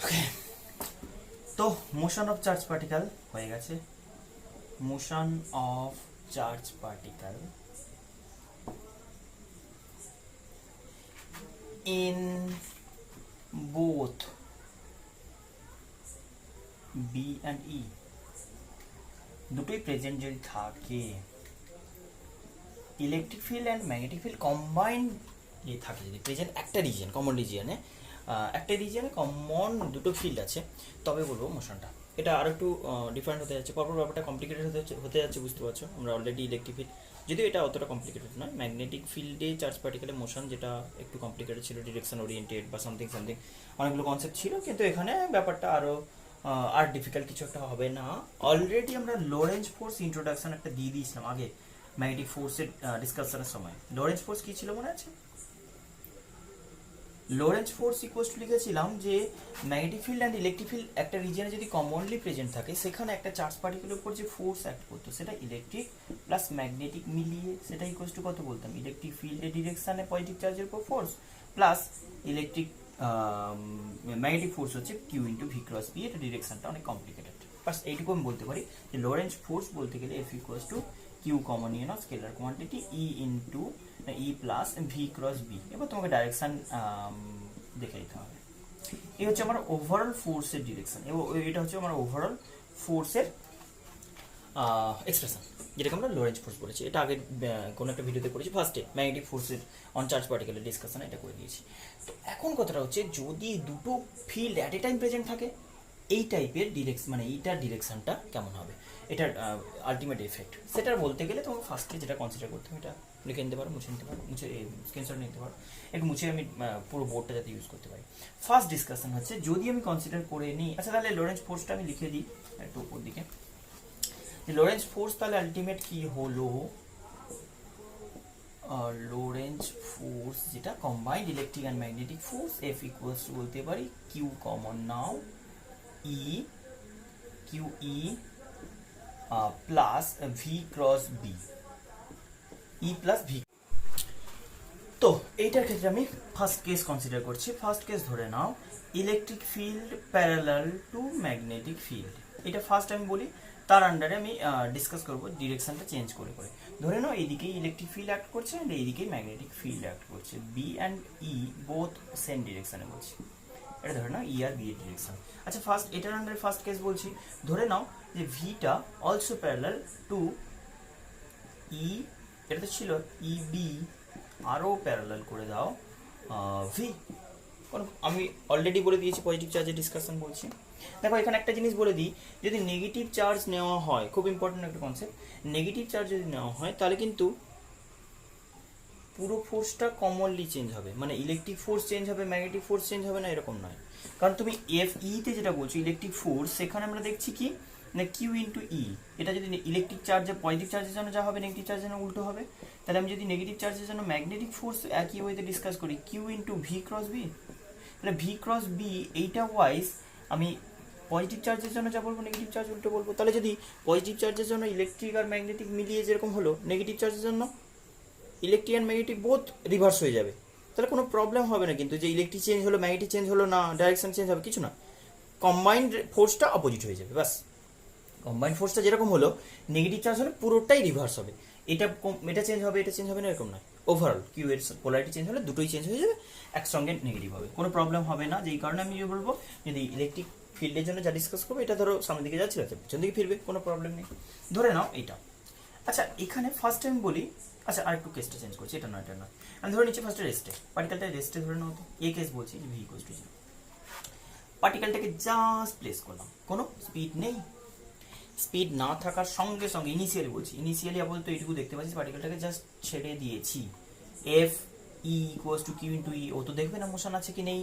ওকে, তো motion of charge particle হয়ে গেছে। Motion of charge particle in both B and E দুটোই present যদি থাকে, electric field and magnetic field combined থাকে যদি প্রেজেন্ট একটা রিজিয়ন, কমন রিজিয়নে, একটা রিজিয়নে কমন দুটো ফিল্ড আছে, তবে বলবো মোশনটা। এটা আরও একটু ডিফারেন্ট হতে যাচ্ছে, পরপর ব্যাপারটা কমপ্লিকেটেড হতে যাচ্ছে, বুঝতে পারছো? আমরা অলরেডি ইলেকট্রিক ফিল্ড, যদিও এটা অতটা কমপ্লিকেটেড নয়, ম্যাগনেটিক ফিল্ডে চার্জ পার্টিকেলের মোশন যেটা একটু কমপ্লিকেটেড ছিল, ডিরেকশন ওরিয়েন্টেড বা সামথিং সামথিং অনেকগুলো কনসেপ্ট ছিল, কিন্তু এখানে ব্যাপারটা আরও আর ডিফিকাল্ট কিছু একটা হবে না। অলরেডি আমরা লোরেঞ্জ ফোর্স ইন্ট্রোডাকশন একটা দিয়ে দিয়েছিলাম আগে ম্যাগনেটিক ফোর্সের ডিসকাশনের সময়। লোরেঞ্জ ফোর্স কি ছিল মনে আছে? লোরেঞ্জ ফোর্স ইকুয়ালস টু লিখেছিলাম যে magnetic field and electric field একটা রিজিয়নে যদি কমনলি প্রেজেন্ট থাকে, সেখানে একটা চার্জ পার্টিকেলের উপর যে ফোর্স অ্যাক্ট করতো সেটা ইলেকট্রিক প্লাস ম্যাগনেটিক মিলিয়ে সেটা ইকুয়ালস টু কত বলতাম, ইলেকট্রিক ফিল্ডের ডিরেকশনে পজিটিভ চার্জের উপর force plus electric magnetic force হচ্ছে Q into V cross B. এটা ডিরেকশনটা অনেক কমপ্লিকেটেড, বাস এইটুকু আমি বলতে পারি যে লোরেঞ্জ ফোর্স বলতে গেলে F equals to Q common নিয়ে নাও, scalar quantity E into E plus V cross B. এবার তোমাকে ডাইরেকশন দেখে নিতে হবে। এই হচ্ছে আমার ওভারঅল ফোর্সের ডিরেকশন, এবং এটা হচ্ছে আমার ওভারঅল ফোর্সের এক্সপ্রেশন, যেটাকে আমরা লোরেঞ্জ ফোর্স বলেছি। এটা আগে কোনো একটা ভিডিওতে করেছি, ফার্স্টে ম্যাগনেটিক ফোর্সের অন চার্জ পার্টিকেলের ডিসকাশন এটা করে দিয়েছি। তো এখন কথাটা হচ্ছে যদি দুটো field at a time present থাকে, এই টাইপের ডিরেকশন মানে এইটার ডিরেকশনটা কেমন হবে, এটার আলটিমেট এফেক্ট, সেটা বলতে গেলে তোমাকে ফার্স্টে যেটা কনসিডার করতে হবে, এটা লিখে নিতে পারো, মুছে নিতে পারো, মুছে স্ক্রিনশট নিতে পারো, একটু মুছে আমি পুরো বোর্ডটা যাতে ইউজ করতে পারি। ফার্স্ট ডিসকাশন হচ্ছে যদি আমি কনসিডার করে নিই, আচ্ছা তাহলে লোরেঞ্জ ফোর্সটা আমি লিখে দিই একটু উপর দিকে। লোরেঞ্জ ফোর্স তাহলে আলটিমেট কি হলো, লোরেঞ্জ ফোর্স যেটা combined electric and magnetic force, F equals to বলতে পারি কিউ কমন নাও E, Q E plus V cross B, E plus V. তো এইটার ক্ষেত্রে আমি ফার্স্ট কেস কনসিডার করছি। ফার্স্ট কেস ধরে নাও electric field parallel to magnetic field, এটা ফার্স্ট আমি বলি, তার আন্ডারে আমি ডিসকাস করবো ডিরেকশনটা চেঞ্জ করে করে। ধরে নাও এইদিকেই ইলেকট্রিক ফিল্ড অ্যাক্ট করছে অ্যান্ড এইদিকেই ম্যাগনেটিক ফিল্ড অ্যাক্ট করছে, B and E both same ডিরেকশনে বলছি, এটা ধরে নাও ই আর বি এর ডিরেকশন। আচ্ছা ফার্স্ট এটার আন্ডারে ফার্স্ট কেস বলছি, ধরে নাও যে ভিটা অলসো প্যারালাল টু ই, এটা তো ছিল ই বি, আরও প্যারালাল করে দাও ভি। আমি অলরেডি বলে দিয়েছি পজিটিভ চার্জের ডিসকাশন বলছি। দেখো এখানে একটা জিনিস বলে দিই, যদি নেগেটিভ চার্জ নেওয়া হয়, খুব ইম্পর্টেন্ট একটা কনসেপ্ট, নেগেটিভ চার্জ যদি নেওয়া হয় তাহলে কিন্তু পুরো ফোর্সটা কমনলি চেঞ্জ হবে, মানে ইলেকট্রিক ফোর্স চেঞ্জ হবে, ম্যাগনেটিক ফোর্স চেঞ্জ হবে না, এরকম নয়। কারণ তুমি এফ ইতে যেটা বলছো ইলেকট্রিক ফোর্স, সেখানে আমরা দেখছি কি না কিউ ইন্টু ই, এটা যদি ইলেকট্রিক চার্জে পজিটিভ চার্জের জন্য যা হবে নেগেটিভ চার্জের জন্য উল্টো হবে। তাহলে আমি যদি নেগেটিভ চার্জের জন্য ম্যাগনেটিক ফোর্স একই ওয়েতে ডিসকাস করি Q into V cross B, তাহলে ভি ক্রস বি এইটা ওয়াইজ আমি পজিটিভ চার্জের জন্য যা বলবো নেগেটিভ চার্জ উল্টো বলবো। তাহলে যদি পজিটিভ চার্জের জন্য ইলেকট্রিক আর ম্যাগনেটিক মিলিয়ে যেরকম হলো, নেগেটিভ চার্জের জন্য electric and magnetic both reverse হয়ে যাবে, তাহলে কোনো প্রবলেম হবে না কিন্তু, যে ইলেকট্রিক চেঞ্জ হলো ম্যাগনেটিক চেঞ্জ হলো না, ডাইরেকশন চেঞ্জ হবে কিছু না, কম্বাইন্ড ফোর্সটা অপোজিট হয়ে যাবে, বাস। কম্বাইন্ড ফোর্সটা যেরকম হলো, নেগেটিভ চার্জ হলে পুরোটাই রিভার্স হবে, এটা এটা চেঞ্জ হবে এটা চেঞ্জ হবে না, এরকম নয়। ওভারঅল কিউ এর পোলারিটি চেঞ্জ হলে দুটোই চেঞ্জ হয়ে যাবে, একসঙ্গে নেগেটিভ হবে, কোনো প্রবলেম হবে না। যেই কারণে আমি বলবো যদি ইলেকট্রিক ফিল্ডের জন্য যা ডিসকাস করবো, এটা ধরো সামনের দিকে যাচ্ছে পিছন দিকে ফিরবে, কোনো প্রবলেম নেই, ধরে নাও এইটা। আচ্ছা এখানে ফার্স্ট টাইম বলি, আচ্ছা আর একটু কেসটা চেঞ্জ করছি, এটা নয় এটা নয়, আমি ধরে নিচ্ছি ফার্স্টে রেস্টে, পার্টিকেলটা রেস্টে ধরে নাও। তো এই কেস বলছি যে ভি ইকুয়ালস টু 0, পার্টিকেলটাকে জাস্ট প্লেস করলাম, কোনো স্পিড নেই, স্পিড না থাকার সঙ্গে সঙ্গে ইনিশিয়ালি বলছি, ইনিশিয়ালি আপাতত এইটুকু দেখতে পাচ্ছি, পার্টিকেলটাকে জাস্ট ছেড়ে দিয়েছি, F E equals to Q into E, ও তো দেখবে না মোশন আছে কি নেই,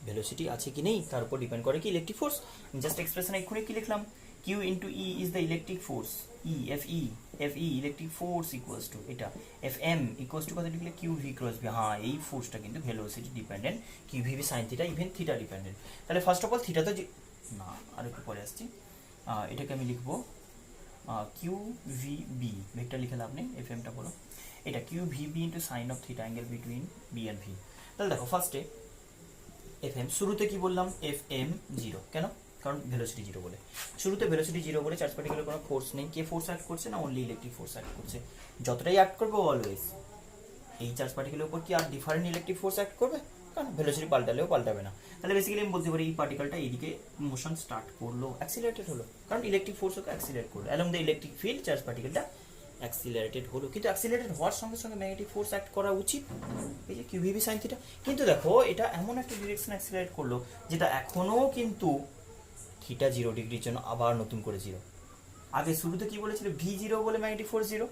ভেলোসিটি আছে কি নেই, তার উপর ডিপেন্ড করে কি ইলেকট্রিক ফোর্স। জাস্ট এক্সপ্রেশন এক্ষুনি কি লিখলাম, Q into E is the electric force, E F E, F E electric force equals to এটা এফ এম ইকুয়ালস টু কত লিখলে কিউ ভি ক্রস ভি। হ্যাঁ এই ফোর্সটা কিন্তু velocity dependent, Q V V sine theta even theta dependent. তাহলে first of all theta তো না, আর একটু পরে আসছি, এটাকে আমি লিখবো কিউ ভি বি, ভেক্টর লিখে লাভ নেই, এফ এমটা বলো, এটা Q V B into sine of theta angle between B and V. তাহলে দেখো ফার্স্টে এফ এম, শুরুতে কি বললাম এফ এম জিরো, কেন? কারণ ভেলোসিটি জিরো বলে, শুরুতে ভেলোসিটি জিরো বলে চার্জ পার্টিকেলের কোনো ফোর্স নেই। কে ফোর্স অ্যাক্ট করছে না? অনলি ইলেকট্রিক ফোর্স অ্যাক্ট করছে। যতটাই অ্যাক্ট করবে অলওয়েজ এই চার্জ পার্টিকেলের উপর কি আর ডিফারেন্ট ইলেকট্রিক ফোর্স অ্যাক্ট করবে? কারণ ভেলোসিটি পাল্টালেও পাল্টাবে না। তাহলে বেসিক্যালি আমি বলতে পারি এই পার্টিকেলটা এইদিকে মোশন স্টার্ট করলো, অ্যাক্সিলারেটেড হলো, কারণ ইলেকট্রিক ফোর্স ওকে অ্যাক্সিলারেট করলো along the electric field. Charge পার্টিকেলটা অ্যাক্সিলারেটেড হলো, কিন্তু অ্যাক্সিলারেটেড হওয়ার সঙ্গে সঙ্গে ম্যাগনেটিক ফোর্স অ্যাক্ট করা উচিত, এই যে কিউভিভি সাইন থিটা। কিন্তু দেখো এটা এমন একটা ডিরেকশন অ্যাক্সিলারেট করলো যেটা এখনো কিন্তু থিটা 0 ডিগ্রির জন্য আবার নতুন করে জিরো। আগে শুরুতে কি বলেছিল? ভি জিরো বলে ম্যাগনেটিক ফোর্স জিরো।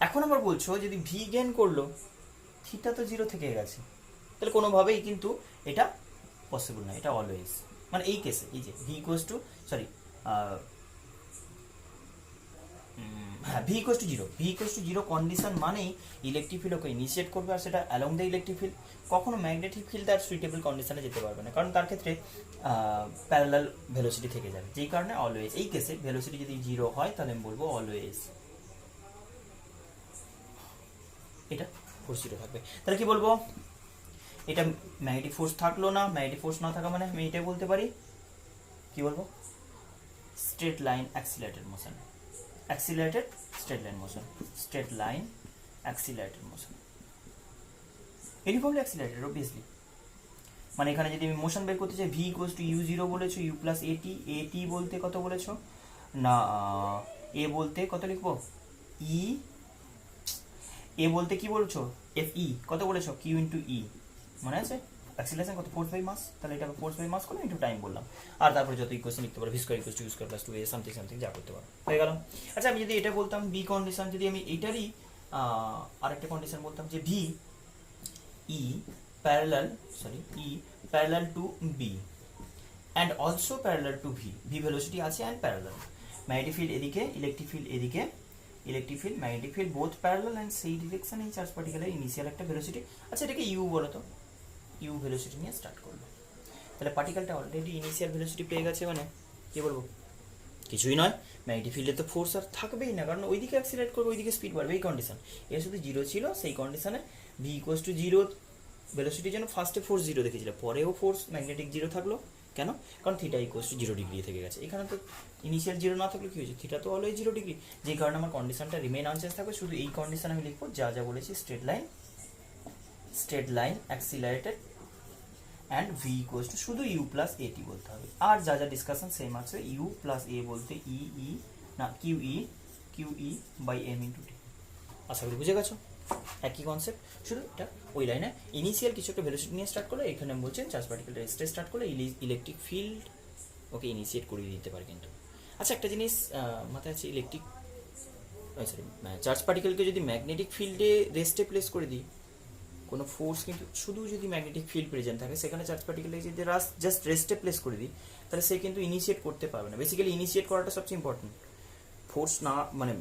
এখন আবার বলছো যদি ভি গেন করলো, থিটা তো জিরো থেকে গেছে, তাহলে কোনোভাবেই কিন্তু এটা পসিবল না, এটা অলওয়েজ মানে এই কেসে এই যে ভি ইকুয়ালস টু সরি হ্যাঁ V equals two zero, V equals two zero condition মানেই ইলেকট্রিক ফিল্ড ওকে ইনিশিয়েট করবে, আর সেটা অ্যালং দ্য ইলেকট্রিক ফিল্ড। কখনো ম্যাগনেটিক ফিল্ড তার সুইটেবল কন্ডিশনে যেতে পারবে না, কারণ তার ক্ষেত্রে প্যারালাল ভেলোসিটি থেকে যাবে, যেই কারণে অলওয়েজ এই কেসে ভেলোসিটি যদি জিরো হয় তাহলে আমি বলবো অলওয়েজ এটা ফোর্স জিরো থাকবে। তাহলে কি বলবো? এটা ম্যাগনেটিক ফোর্স থাকলো না, ম্যাগনেটিক ফোর্স না থাকা মানে আমি এটাই বলতে পারি, কি বলবো? Straight line accelerated motion, accelerated straight line motion, straight line accelerated motion, uniformly accelerated obviously. মানে এখানে যদি আমি মোশন বের করতে চাই, V equals to U zero বলেছো, ইউ প্লাস এটি, এটি বলতে কত বলেছো না, এ বলতে কত লিখবো? ই, এ বলতে কি বলছো? এফ ই কত বলেছো? কিউ ইন্টু ই, মনে আছে? অ্যাক্সিলারেশন কত? ফোর্স বাই মাস, তাহলে এটা ফোর্স বাই মাস করলাম ইন্টু টাইম বললাম, আর তারপরে যত ইকুয়েশন লিখতে পারো, V square equals to U square plus 2a something something যা করতে পারো, হয়ে গেল। আচ্ছা আমি যদি এটা বলতাম বি কন্ডিশন, যদি আমি এটারই আরেকটা কন্ডিশন বলতাম যে V E parallel E parallel to B and also parallel to V, V velocity আছে অ্যান্ড প্যারালাল, ম্যাগনেটিক ফিল্ড এদিকে, ইলেকট্রিক ফিল্ড এদিকে, electric field magnetic field both parallel and সেই ডিরেকশন এই চার্জ পার্টিকেলের ইনিশিয়াল একটা velocity. আচ্ছা এটাকে you বলো তো, ইউ ভেলোসিটি নিয়ে স্টার্ট করলো, তাহলে পার্টিকেলটা অলরেডি ইনিশিয়াল ভেলোসিটি পেয়ে গেছে, মানে কি বলবো? কিছুই নয়, ম্যাগনেটিক ফিল্ডে তো ফোর্স আর থাকবেই না, কারণ ওইদিকে অ্যাক্সিলারেট করবে, ওইদিকে স্পিড বাড়বে, এই কন্ডিশন। এর শুধু জিরো ছিল, সেই কন্ডিশনে ভি ইকুয়ালস টু জিরো ভেলোসিটির জন্য ফার্স্টে ফোর্স জিরো দেখেছিল, পরেও ফোর্স ম্যাগনেটিক জিরো থাকলো, কেন? কারণ থিটা ইকুয়ালস টু 0 ডিগ্রি থেকে গেছে। এখানে তো ইনিশিয়াল জিরো না থাকলে কি হয়েছে? থিটা তো অলওয়েজ 0 ডিগ্রি, যে কারণে আমার কন্ডিশনটা রিমেইন আনচেঞ্জ থাকবে। শুধু এই কন্ডিশন আমি লিখবো যা যা বলেছি, straight line accelerated and V equals to শুধু ইউ প্লাস এটি বলতে হবে, আর যা যা ডিসকাশন সেম আছে। ইউ প্লাস এ বলতে ই না Q E by M into T. আশা করি বুঝে গেছো, একই কনসেপ্ট, শুধু এটা ওই লাইনে ইনিশিয়াল কিছু একটা ভেলোসিটি নিয়ে স্টার্ট করলে, এখানে বলছেন চার্জ পার্টিকেলটা রেস্টে স্টার্ট করলে ইলেকট্রিক ফিল্ড ওকে ইনিশিয়েট করিয়ে দিতে পারে। কিন্তু আচ্ছা একটা জিনিস মাথায় আছে, ইলেকট্রিক সরি চার্জ পার্টিকেলকে যদি ম্যাগনেটিক ফিল্ডে রেস্টে প্লেস করে দিই, কোনো ফোর্স কিন্তু শুধু যদি ম্যাগনেটিক ফিল্ড প্রেজেন্ট থাকে, সেখানে চার্জ পার্টিকেলকে যদি জাস্ট রেস্টে প্লেস করে দিই, তাহলে সে কিন্তু ইনিশিয়েট করতে পারবে না। বেসিক্যালি ইনিশিয়েট করাটা সবচেয়ে ইম্পর্টেন্ট। ফোর্স না মানে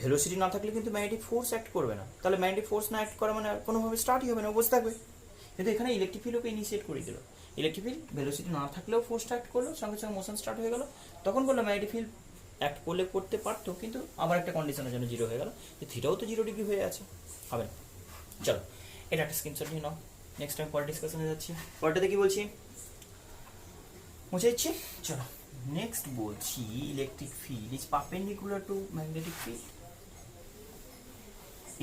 ভেলোসিটি না থাকলে কিন্তু ম্যাগনেটিক ফোর্স অ্যাক্ট করবে না, তাহলে ম্যাগনেটিক ফোর্স না অ্যাক্ট করা মানে কোনোভাবে স্টার্টই হবে না, বসে থাকবে। কিন্তু এখানে ইলেকট্রিক ফিল্ড ওকে ইনিশিয়েট করে দিল, ইলেকট্রিক ফিল্ড ভেলোসিটি না থাকলেও ফোর্সটা অ্যাক্ট করলো, সঙ্গে সঙ্গে মোশন স্টার্ট হয়ে গেল। তখন বললো ম্যাগনেটিক ফিল্ড অ্যাক্ট করলে করতে পারতো, কিন্তু আবার একটা কন্ডিশনের জন্য জিরো হয়ে গেল, যে থিটাও তো 0 ডিগ্রি হয়ে আছে, হবে না। চলো এটা একটা স্ক্রিনশট নিয়ে নাও, নেক্সট টাইম পরে ডিসকাশনে যাচ্ছি। পরেরটাতে কি বলছি মুছে দিচ্ছি। চলো নেক্সট বলছি, electric field is perpendicular to magnetic field,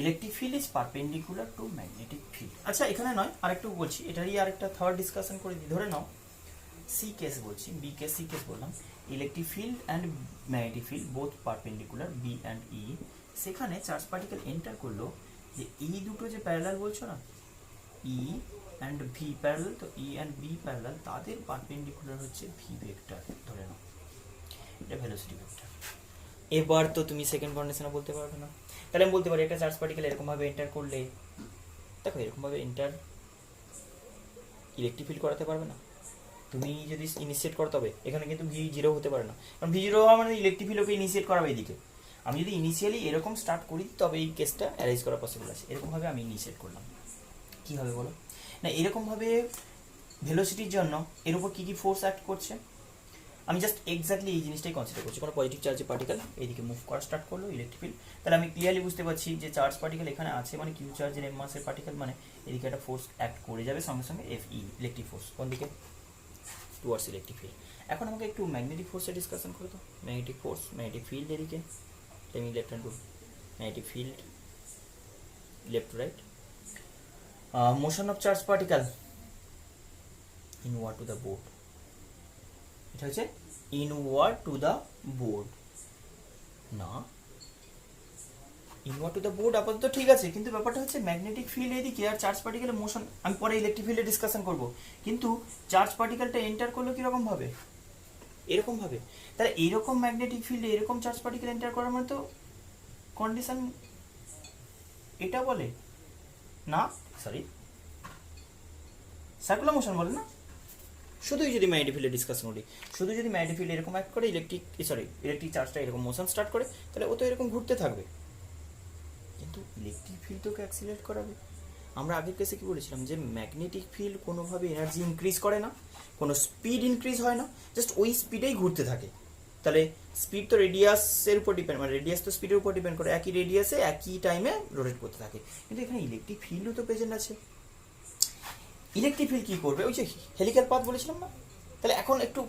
electric field is perpendicular to magnetic field. আচ্ছা এখানে নয়, আরেকটু বলছি, এটারই আরেকটা থার্ড ডিসকাশন করে দিই। ধরে নাও সি কেস বলছি, বি কেস সি কেস বললাম, electric field and magnetic field both perpendicular B and E, সেখানে চার্জ পার্টিকেল এন্টার করলো, যে এই দুটো যে প্যারালাল বলছো না, ই অ্যান্ড ভি প্যারালাল, তো ই অ্যান্ড বি প্যারালাল, তাদের পারপেন্ডিকুলার হচ্ছে ভি ভেক্টর, ধরে নাও এটা ভেলোসিটি ভেক্টর। এবার তো তুমি সেকেন্ড কন্ডিশনে বলতে পারবে না, তাহলে আমি বলতে পারি একটা চার্জ পার্টিকেল এরকমভাবে এন্টার করলে, দেখো এরকমভাবে এন্টার ইলেকট্রিক ফিল্ড করাতে পারবে না। তুমি যদি ইনিশিয়েট করতে হবে, এখানে কিন্তু ভি জিরো হতে পারে না, কারণ ভি জিরো হওয়া মানে ইলেকট্রিক ফিল্ড ওকে ইনিশিয়েট করাবে এদিকে। আমি যদি ইনিশিয়ালি এরকম স্টার্ট করি, তবে এই কেসটা অ্যারেঞ্জ করা পসিবল আছে। এরকমভাবে আমি ইনিশিয়েট করলাম, কী হবে বলো না? এরকমভাবে ভেলোসিটির জন্য এর উপর কী কী ফোর্স অ্যাক্ট করছে? আমি জাস্ট এক্স্যাক্টলি এই জিনিসটাই কনসিডার করছি। কোনো পজিটিভ চার্জের পার্টিকেল এইদিকে মুভ করা স্টার্ট করলো ইলেকট্রিক ফিল্ড, তাহলে আমি ক্লিয়ারলি বুঝতে পারছি যে চার্জ পার্টিকেল এখানে আছে, মানে কিউ চার্জের এম মাসের পার্টিকেল, মানে এদিকে একটা ফোর্স অ্যাক্ট করে যাবে সঙ্গে সঙ্গে এফ ই ইলেকট্রিক ফোর্স কোন দিকে, টুয়ার্ডস ইলেকট্রিক ফিল্ড। এখন আমাকে একটু ম্যাগনেটিক ফোর্সের ডিসকাশন করে দাও। ম্যাগনেটিক ফোর্স, ম্যাগনেটিক ফিল্ড এদিকে, taming left hand rule, magnetic field left to right, motion of charge particle inward to the board, এটা হচ্ছে ইনওয়ার্ড টু দ্য বোর্ড, না ইনওয়ার্ড টু দ্য বোর্ড আপাতত ঠিক আছে, কিন্তু ব্যাপারটা হচ্ছে ম্যাগনেটিক ফিল্ড এদিকে আর চার্জ পার্টিকেলের মোশন আমি পরে ইলেকট্রিক ফিল্ডে ডিসকাশন করব, কিন্তু চার্জ পার্টিকেলটা এন্টার করলো কিরকম ভাবে, এরকম ভাবে। তাহলে এইরকম ম্যাগনেটিক ফিল্ডে এরকম চার্জ পার্টিকেল এন্টার করার মানে তো কন্ডিশন এটা বলে না, সরি সার্কুলার মোশন বলে না। শুধুই যদি ম্যাগনেটিক ফিল্ডে ডিসকাশন করি, শুধু যদি ম্যাগনেটিক ফিল্ড এরকম অ্যাক্ট করে ইলেকট্রিক চার্জটা এরকম মোশন স্টার্ট করে, তাহলে ও তো এরকম ঘুরতে থাকবে, কিন্তু ইলেকট্রিক ফিল্ড তোকে অ্যাক্সিলারেট করাবে। আমরা আগের কেসে কি বলেছিলাম যে ম্যাগনেটিক ফিল্ড কোনোভাবে এনার্জি ইনক্রিজ করে না, কোনো স্পিড ইনক্রিজ হয় না, জাস্ট ওই স্পিডেই ঘুরতে থাকে। তাহলে স্পিড তো রেডিয়াসের উপর ডিপেন্ড, মানে রেডিয়াস তো স্পিডের উপর ডিপেন্ড করে, একই রেডিয়াসে একই টাইমে রোটেট করতে থাকে, কিন্তু এখানে ইলেকট্রিক ফিল্ডও তো প্রেজেন্ট আছে। ইলেকট্রিক ফিল্ড কী করবে, ওই যে হেলিক্যাল পাথ বলেছিলাম না, তাহলে এখন একটু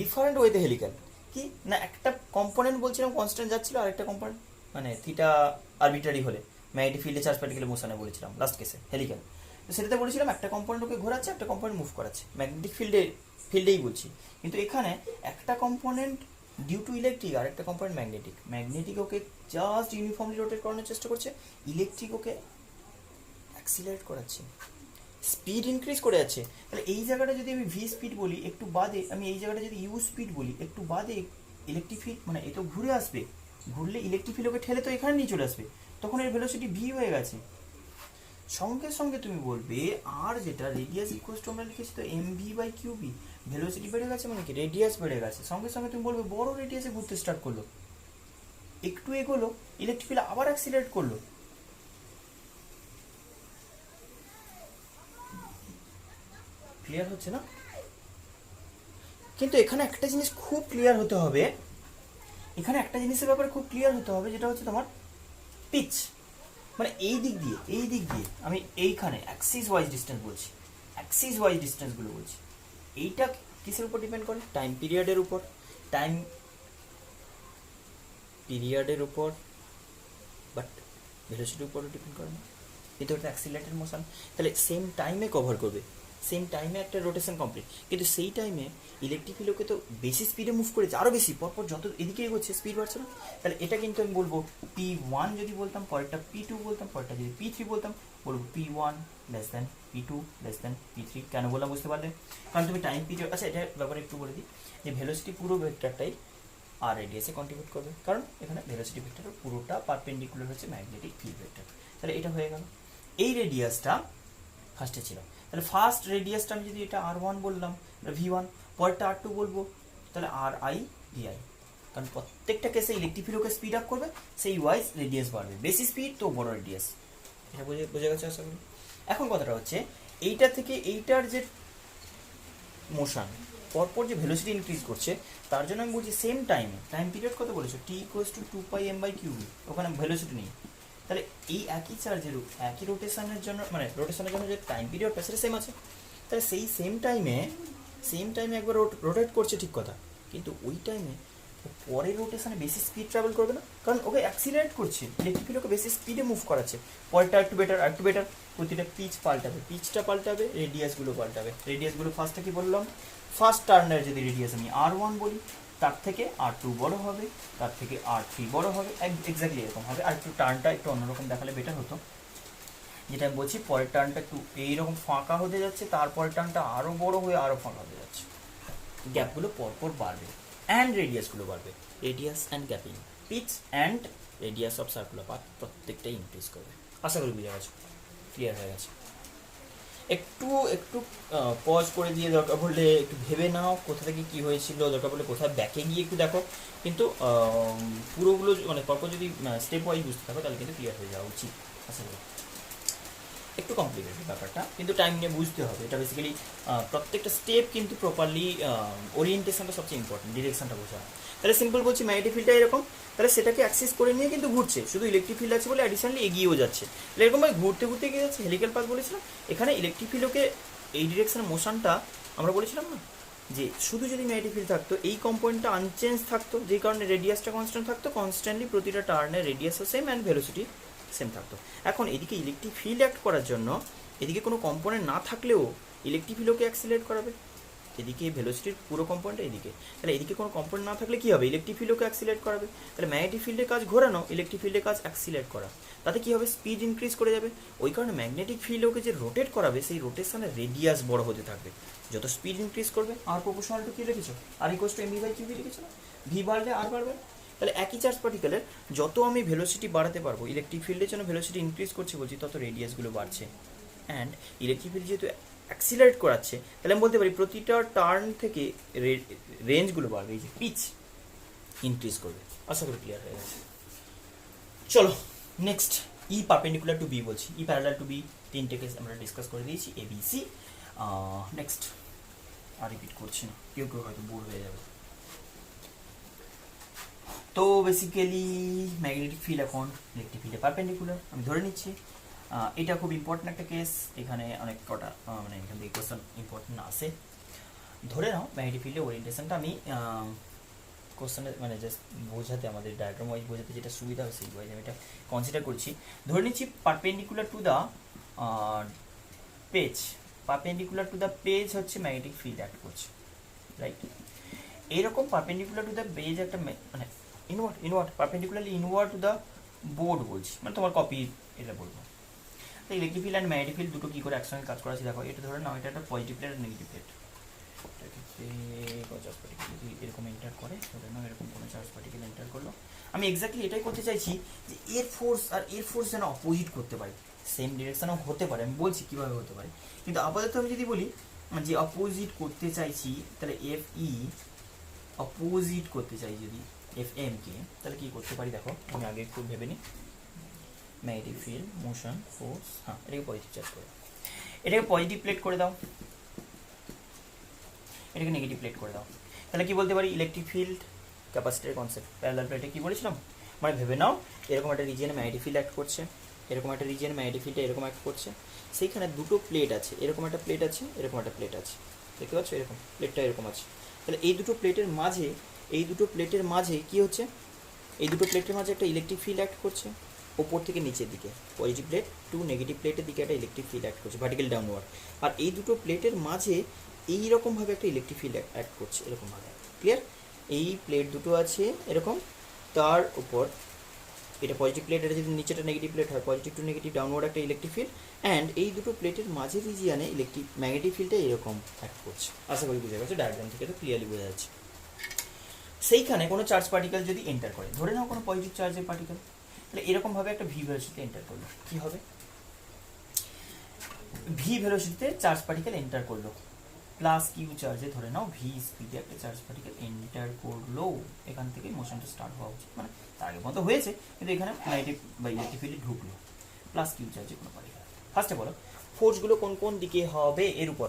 ডিফারেন্ট ওয়েতে হেলিক্যাল কি না, একটা কম্পোনেন্ট বলছিলাম কনস্ট্যান্ট যাচ্ছিল, আর একটা কম্পোনেন্ট মানে থিটা আরবিট্রারি হলে ম্যাগনেটিক ফিল্ডে চার্জ পার্টিকেল মোশনে বলেছিলাম লাস্ট কেসে হেলিক্যাল, তো সেটাতে বলেছিলাম একটা কম্পোনেন্ট ওকে ঘোরাচ্ছে, একটা কম্পোনেন্ট মুভ করাচ্ছে, ম্যাগনেটিক ফিল্ডেই বলছি, কিন্তু এখানে একটা কম্পোনেন্ট ডিউ টু ইলেকট্রিক আর একটা কম্পোনেন্ট ম্যাগনেটিক ওকে জাস্ট ইউনিফর্মলি রোটেট করানোর চেষ্টা করছে, ইলেকট্রিক ওকে অ্যাক্সিলারেট করাচ্ছে, স্পিড ইনক্রিজ করে যাচ্ছে। তাহলে এই জায়গাটা যদি আমি ভি স্পিড বলি একটু বাদে, আমি এই জায়গাটা যদি ইউ স্পিড বলি একটু বাদে, ইলেকট্রিক ফিল্ড মানে এ তো ঘুরে আসবে, ঘুরলে ইলেকট্রিক ফিল্ড ওকে ঠেলে তো এখানে নিয়ে চলে আসবে, তখন এর ভেলোসিটি ভি হয়ে গেছে। সঙ্গে সঙ্গে তুমি বলবে আর যেটা রেডিয়াস ইকুয়ালস টু আমরা লিখেছি তো M V by Q B, velocity বেড়ে গেছে মানে কি রেডিয়াস বেড়ে গেছে, সঙ্গে সঙ্গে তুমি বলবে বড় রেডিয়াসে ঘুরতে স্টার্ট করলো, একটু এগোলো ইলেকট্রিক ফিল্ড আবার অ্যাক্সিলারেট করলো। ক্লিয়ার হচ্ছে না? কিন্তু এখানে একটা জিনিস খুব ক্লিয়ার হতে হবে, এখানে একটা জিনিসের ব্যাপারে খুব ক্লিয়ার হতে হবে, যেটা হচ্ছে তোমার পিচ, মানে এই দিক দিয়ে আমি এইখানে অ্যাক্সিস ওয়াইজ ডিস্টেন্স বলছি, অ্যাক্সিস ওয়াইজ ডিস্টেন্সগুলো বলছি, এইটা কিসের উপর ডিপেন্ড করে, টাইম পিরিয়ডের উপর, বাট ভেলোসিটির উপরও ডিপেন্ড করে না, কিন্তু ওটা অ্যাক্সিলারেটেড মোশন, তাহলে সেম টাইমে কভার করবে, সেম টাইমে একটা রোটেশন কমপ্লিট, কিন্তু সেই টাইমে ইলেকট্রিক ফিল্ডকে তো বেশি স্পিডে মুভ করেছে, আরও বেশি পরপর যত এদিকে এগোচ্ছে স্পিড বাড়ছে না, তাহলে এটা কিন্তু আমি বলবো P1 যদি বলতাম, পরেরটা P2 বলতাম, পরেরটা যদি P3 বলতাম, বলবো P1 less than P2 less than P3। কেন বললাম বুঝতে পারলে? কারণ তুমি টাইম পিরিয়ড, আচ্ছা এটা ব্যাপারে একটু বলে দিই যে ভেলোসিটি পুরো ভেক্টরটাই আর রেডিয়াসে কন্ট্রিবিউট করবে, কারণ এখানে ভেলোসিটি ভেক্টর পুরোটা পারপেন্ডিকুলার হচ্ছে ম্যাগনেটিক ফিল্ড ভেক্টর, তাহলে এটা হয়ে গেল। এই রেডিয়াসটা ফার্স্টে ছিল, তাহলে ফার্স্ট রেডিয়াসটা আমি যদি এটা R1 বললাম, V1, পরেরটা R2 বলবো, তাহলে RI VI, কারণ প্রত্যেকটা কেসে ইলেকট্রিক ফিল্ড ওকে স্পিড আপ করবে, সেই ওয়াইজ রেডিয়াস বাড়বে, বেশি স্পিড তো বড় রেডিয়াস, এটা বোঝা গেছে আশা করি। এখন কথাটা হচ্ছে এইটা থেকে এইটার যে মোশন পরপর যে ভেলোসিটি ইনক্রিজ করছে, তার জন্য আমি বলছি সেম টাইমে, টাইম পিরিয়ড কত বলেছো, T ইকুয়ালস টু 2πm/qv, ওখানে ভেলোসিটি নেই, তাহলে এই একই চার্জের একই রোটেশনের জন্য, মানে রোটেশনের জন্য যে টাইম পিরিয়ডটা সেটা সেম আছে, তাহলে সেই সেম টাইমে একবার রোটেট করছে ঠিক কথা, কিন্তু ওই টাইমে পরের রোটেশনে বেশি স্পিড ট্রাভেল করবে না, কারণ ওকে অ্যাক্সিলারেট করছে, ইলেকট্রিক ফিল্ড ওকে বেশি স্পিডে মুভ করাচ্ছে, পরেরটা একটু বেটার, প্রতিটা পিচটা পাল্টাবে, রেডিয়াসগুলো ফার্স্টটা কি বললাম, ফার্স্ট টার্নের যদি রেডিয়াস আমি R1 বলি, তার থেকে R2 বড় হবে, তার থেকে R3 বড় হবে, এক্স্যাক্টলি এরকম হবে। আর একটু টার্নটা একটু অন্যরকম দেখালে বেটার হতো, যেটা আমি বলছি পরের টার্নটা একটু এইরকম ফাঁকা হতে যাচ্ছে, তারপরের টার্নটা আরও বড় হয়ে আরও ফাঁকা হতে যাচ্ছে, গ্যাপগুলো পরপর বাড়বে অ্যান্ড রেডিয়াসগুলো বাড়বে, radius and gapping, pitch and radius of circular path প্রত্যেকটাই ইনক্রিজ করবে। আশা করি বুঝে গেছো, ক্লিয়ার হয়ে গেছে। একটু পজ করে দিয়ে দরকার পড়লে একটু ভেবে নাও কোথা থেকে কী হয়েছিল, দরকার পড়লে কোথায় ব্যাকে গিয়ে একটু দেখো, কিন্তু পুরোগুলো মানে পরপর যদি স্টেপ ওয়াইজ বুঝতে থাকো তাহলে কিন্তু ক্লিয়ার হয়ে যাওয়া উচিত আশা করি। একটু কমপ্লিকেটেড ব্যাপারটা, কিন্তু টাইম নিয়ে বুঝতে হবে। এটা বেসিক্যালি প্রত্যেকটা স্টেপ কিন্তু প্রপারলি ওরিয়েন্টেশনটা সবচেয়ে ইম্পর্টেন্ট, ডিরেকশনটা বোঝা। তাহলে সিম্পল বলছি ম্যাগনেটিক ফিল্ডটা এরকম, তাহলে সেটাকে অ্যাক্সেস করে নিয়ে কিন্তু ঘুরছে, শুধু ইলেকট্রিক ফিল্ড আছে বলে অ্যাডিশনালি এগিয়েও যাচ্ছে। তাহলে এরকমভাবে ঘুরতে ঘুরতে এগিয়ে যাচ্ছে। হেলিক্যাল পাথ বলেছিলাম, এখানে ইলেকট্রিক ফিল্ডকে এই ডিরেকশনের মোশনটা আমরা বলেছিলাম না যে শুধু যদি ম্যাগনেটিক ফিল্ড থাকতো, এই কম্পোনেন্টটা আনচেঞ্জ থাকতো, যেই কারণে রেডিয়াসটা কনস্ট্যান্ট থাকতো, কনস্ট্যান্টলি প্রতিটা টার্নের রেডিয়াসও সেম অ্যান্ড ভেলোসিটি সেম থাকতো। এখন এদিকে ইলেকট্রিক ফিল্ড অ্যাক্ট করার জন্য এদিকে কোনো কম্পোনেন্ট না থাকলেও ইলেকট্রিক ফিল্ডকে অ্যাক্সিলারেট করাবে, এদিকে ভেলোসিটির পুরো কম্পোনেন্ট এদিকে। তাহলে এদিকে কোনো কম্পোনেন্ট না থাকলে কি হবে, ইলেকট্রিক ফিল্ডকে অ্যাক্সিলারেট করাবে। তাহলে ম্যাগনেটিক ফিল্ডের কাজ ঘোরানো, ইলেকট্রিক ফিল্ডের কাজ অ্যাক্সিলারেট করা। তাতে কি হবে, স্পিড ইনক্রিজ করে যাবে। ওই কারণে ম্যাগনেটিক ফিল্ডকে যে রোটেট করাবে, সেই রোটেশনের রেডিয়াস বড় হতে থাকবে। যত স্পিড ইনক্রিজ করবে, আর প্রপোর্শনাল টু কি লিখেছো, R equals to MV by Q লিখেছো না, ভি বাড়লে আর বাড়বে। তাহলে একই চার্জ পার্টিকেলের যত আমি ভেলোসিটি বাড়াতে পারবো, ইলেকট্রিক ফিল্ডের জন্য ভেলোসিটি ইনক্রিজ করছি বলছি, তত রেডিয়াসগুলো বাড়ছে। অ্যান্ড ইলেকট্রিক ফিল্ড যেহেতু অ্যাক্সিলারেট করাচ্ছে, তাহলে আমি বলতে পারি প্রতিটা টার্ন থেকে রেঞ্জগুলো বাড়বে, এই যে পিচ ইনক্রিজ করবে। আশা করি ক্লিয়ার হয়ে গেছে। চলো next, E perpendicular to B বলছি, ই প্যারালাল টু বি তিনটে কেস আমরা ডিসকাস করে দিয়েছি, এ বি সি। নেক্সট আর রিপিট করছি না, কেউ কেউ হয়তো বোর হয়ে যাবে। তো বেসিক্যালি ম্যাগনেটিক ফিল্ড এখন ইলেকট্রিক ফিল্ডে পারপেন্ডিকুলার, আমি ধরে নিচ্ছি। এটা খুব ইম্পর্টেন্ট একটা কেস, এখানে অনেক কটা মানে এখান থেকে কোয়েশ্চেন ইম্পর্টেন্ট আসে। ধরে নাও ম্যাগনেটিক ফিল্ডের ওরিয়েন্টেশনটা আমি কোশ্চেনে মানে জাস্ট বোঝাতে, আমাদের ডায়াগ্রাম ওয়াইজ বোঝাতে যেটা সুবিধা হবে সেই ওয়াইজ আমি এটা কনসিডার করছি। ধরে নিচ্ছি perpendicular to the page, perpendicular to the page হচ্ছে ম্যাগনেটিক ফিল্ড অ্যাক্ট করছে, রাইট। এইরকম পারপেন্ডিকুলার টু দ্য পেজ একটা মানে inward perpendicularly inward to the board বলছি, মানে তোমার কপি এটা বলবো। তো electric field and magnetic field দুটো কী করে একসঙ্গে কাজ করা আছে দেখো। এটা ধরে নাও এটা একটা পজিটিভ প্লেট আর নেগেটিভ প্লেট, চার্জ পার্টিকেল যদি এরকম এন্টার করে, ধরে নাও এরকম কোনো চার্জ পার্টিকেল এন্টার করলো, আমি এক্স্যাক্টলি এটাই করতে চাইছি যে এর ফোর্স আর এর ফোর্স যেন অপোজিট করতে পারি, সেম ডিরেকশনও হতে পারে, আমি বলছি কীভাবে হতে পারে। কিন্তু আপাতত আমি যদি বলি যে অপোজিট করতে চাইছি, তাহলে এফ ই অপোজিট করতে চাই যদি এফ এম কে, তাহলে কী করতে পারি দেখো, আমি আগে একটু ভেবে নিই। ম্যাগনেটিক ফিল্ড, মোশন, ফোর্স, হ্যাঁ এটাকে পজিটিভ চার্জ করে দাও, এটাকে পজিটিভ প্লেট করে দাও, এটাকে নেগেটিভ প্লেট করে দাও। তাহলে কি বলতে পারি, ইলেকট্রিক ফিল্ড ক্যাপাসিটরের কনসেপ্ট, প্যারালাল প্লেটে কি বলেছিলাম, মানে ভেবে নাও এরকম একটা রিজিয়নে ম্যাগনেটিক ফিল্ড অ্যাক্ট করছে, এরকম একটা রিজিয়নে ম্যাগনেটিক ফিল্ডটা এরকম অ্যাক্ট করছে, সেইখানে দুটো প্লেট আছে, এরকম একটা প্লেট আছে, এরকম একটা প্লেট আছে, দেখতে পাচ্ছ এরকম প্লেটটা এরকম আছে। তাহলে এই দুটো প্লেটের মাঝে কি হচ্ছে, এই দুটো প্লেটের মাঝে একটা ইলেকট্রিক ফিল্ড অ্যাক্ট করছে, ওপর থেকে নিচের দিকে, পজিটিভ প্লেট টু নেগেটিভ প্লেটের দিকে একটা ইলেকট্রিক ফিল্ড অ্যাক্ট করছে, ভার্টিক্যাল ডাউনওয়ার্ড। আর এই দুটো প্লেটের মাঝে এইরকমভাবে একটা ইলেকট্রিক ফিল্ড অ্যাক্ট করছে, এরকমভাবে, ক্লিয়ার। এই প্লেট দুটো আছে এরকম, তার উপর এটা পজিটিভ প্লেট, এটা যদি নিচেটা নেগেটিভ প্লেট হয়, পজিটিভ টু নেগেটিভ ডাউনওয়ার্ড একটা ইলেকট্রিক ফিল্ড, অ্যান্ড এই দুটো প্লেটের মাঝে রিজিয়ানে ম্যাগনেটিক ফিল্ডটা এরকম অ্যাক্ট করছে। আশা করি বুঝে গেছে, ডায়াগ্রাম থেকে তো ক্লিয়ারলি বোঝা যাচ্ছে। সেইখানে কোনো চার্জ পার্টিকেল যদি এন্টার করে, ধরে নাও কোনো পজিটিভ চার্জের পার্টিকেল, তাহলে এরকমভাবে একটা ভি ভেলোসিটিতে এন্টার করলো, কী হবে, ভি ভেলোসিটিতে চার্জ পার্টিকেল এন্টার করলো, প্লাস কিউ চার্জে ধরে নাও ভি স্পিডে একটা চার্জ পার্টিকেল এন্টার করলো, এখান থেকে মোশনটা স্টার্ট হওয়া উচিত, মানে তার আগের মতো হয়েছে, কিন্তু এখানে ম্যাগনেটিক বা ইলেকট্রিক ফিল্ডে ঢুকলো, প্লাস কিউ চার্জে কোনো পার্টিকেল। ফার্স্টে বলো ফোর্সগুলো কোন কোন দিকে হবে, এর উপর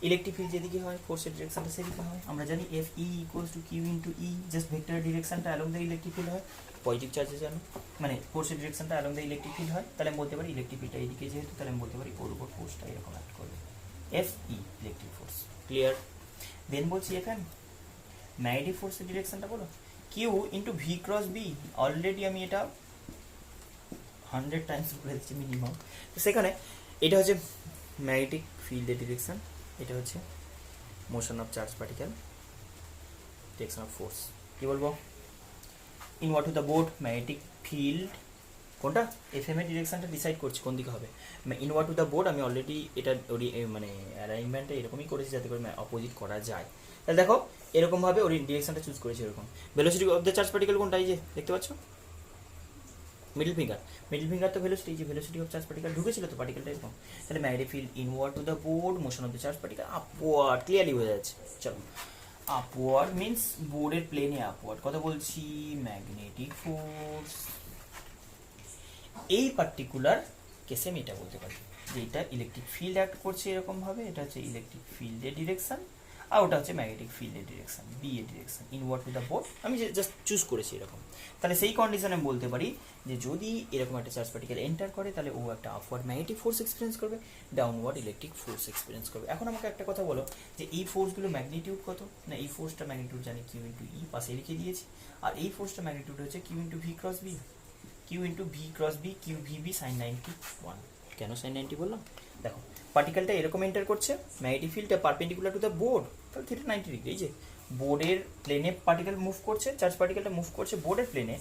ইলেকট্রিক ফিল্ড যেদিকে হয়, ফোর্সের ডিরেকশনটা সেদিকে হয়। আমরা জানি F E equals to Q into E, just ভেক্টরের ডিরেকশনটা অ্যালং দ্য ইলেকট্রিক ফিল্ড হয়, পজিটিভ চার্জে জানো, মানে ফোর্সের ডিরেকশনটা অ্যালং দ্য ইলেকট্রিক ফিল্ড হয়। তাহলে আমি বলতে পারি ইলেকট্রিক ফিল্ডটা এইদিকে যেহেতু, তাহলে আমি বলতে পারি ওর উপর ফোর্সটা এরকম অ্যাক্ট করবে, F E electric force, clear. Then বলছি এফ এম, ম্যাগনেটিক ফোর্সের ডিরেকশনটা বলো, Q into V cross B, already আমি এটা 100 টাইমস বলে দিচ্ছি মিনিমাম। তো সেখানে এটা হচ্ছে ম্যাগনেটিক ফিল্ডের ডিরেকশন, এটা হচ্ছে motion of charge particle, direction of force. কি বলবো, inward to the board magnetic field কোনটা, এফ এম এর ডিরেকশনটা ডিসাইড করছি কোন দিকে হবে, ইনওয়ার্ড টু দ্য বোর্ড আমি অলরেডি এটা মানে অ্যারেঞ্জমেন্টটা এরকমই করেছি যাতে করে অপোজিট করা যায়। তাহলে দেখো এরকমভাবে ওর ডিরেকশনটা চুজ করেছি এরকম। Velocity of the charge particle কোনটা, এই যে দেখতে পাচ্ছ মিডল ফিঙ্গার তো ভেলোসিটি, যে ভেলোসিটি অফ চার্জ পার্টিকেল ঢুকেছিল তো পার্টিকেলটা এরকম। তাহলে magnetic field inward to the board, motion of the charge particle upward, clearly বোঝা যাচ্ছে। চলো আপওয়ার্ড মিন্স বোর্ডের প্লেনে আপওয়ার্ড, কথা বলছি ম্যাগনেটিক ফোর্স এই পার্টিকুলার কেসে আমি এটা বলতে পারি যে এটা ইলেকট্রিক ফিল্ড অ্যাক্ট করছে এরকমভাবে, এটা হচ্ছে ইলেকট্রিক ফিল্ডের ডিরেকশন, আর ওটা হচ্ছে ম্যাগনেটিক ফিল্ডের ডিরেকশন, বি এর direction inward to the board. আমি জাস্ট চুজ করেছি এরকম। তাহলে সেই কন্ডিশনে আমি বলতে পারি যে যদি এরকম একটা চার্জ পার্টিকেল এন্টার করে তাহলে ও একটা আপওয়ার্ড ম্যাগনেটিক ফোর্স এক্সপিরিয়েন্স করবে, ডাউনওয়ার্ড ইলেকট্রিক ফোর্স এক্সপিরিয়েন্স করবে। এখন আমাকে একটা কথা বলো যে এই ফোর্সগুলো ম্যাগনিটিউড কত? না এই ফোর্সটা ম্যাগনিটিউড জানি কিউ ইন্টু ই, পাশে লিখে দিয়েছি। আর এই ফোর্সটা ম্যাগনিটিউড হচ্ছে Q into V cross B, Q into V cross B, Q V B sine 91। কেন সাইন 90 বললাম? দেখো পার্টিকেলটা এরকম এন্টার করছে, ম্যাগনেটিক ফিল্ডটা পারপেন্ডিকুলার টু দ্য বোর্ড, তাহলে থিটা 90 ডিগ্রি। এই যে বোর্ডের প্লেনে পার্টিকেল মুভ করছে, চার্জ পার্টিকেলটা মুভ করছে বোর্ডের প্লেনে,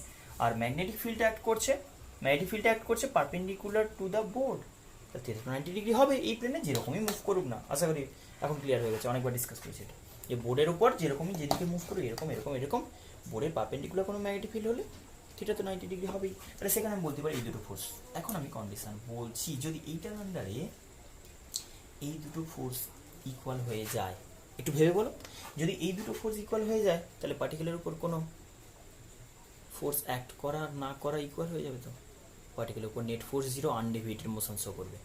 আর ম্যাগনেটিক ফিল্ড অ্যাক্ট করছে, ম্যাগনেটিক ফিল্ড অ্যাক্ট করছে পারপেন্ডিকুলার টু দ্য বোর্ড, তাহলে থিটা 90 ডিগ্রি হবে এই প্লেনে যেরকমই মুভ করুক না। আশা করি এখন ক্লিয়ার হয়ে গেছে, অনেকবার ডিসকাস করেছি এটা, যে বোর্ডের উপর যেরকমই যেদিকে মুভ করুক এরকম এরকম এরকম, বোর্ডের পারপেন্ডিকুলার কোনো ম্যাগনেটিক ফিল্ড হলে থিটা তো 90 ডিগ্রি হবেই। তাহলে সেখানে আমি বলতে পারি এই দুটো ফোর্স। এখন আমি কন্ডিশন বলছি, যদি এইটার আন্ডারে এই দুটো ফোর্স ইকুয়াল হয়ে যায়, একটু ভেবে বলো, যদি এই দুটো ফোর্স ইকুয়াল হয়ে যায় তাহলে পার্টিকেলের উপর কোনো ফোর্স অ্যাক্ট করা না করা ইকুয়াল হয়ে যাবে তো, পার্টিকেলের উপর net force zero, undeviated motion show করবে।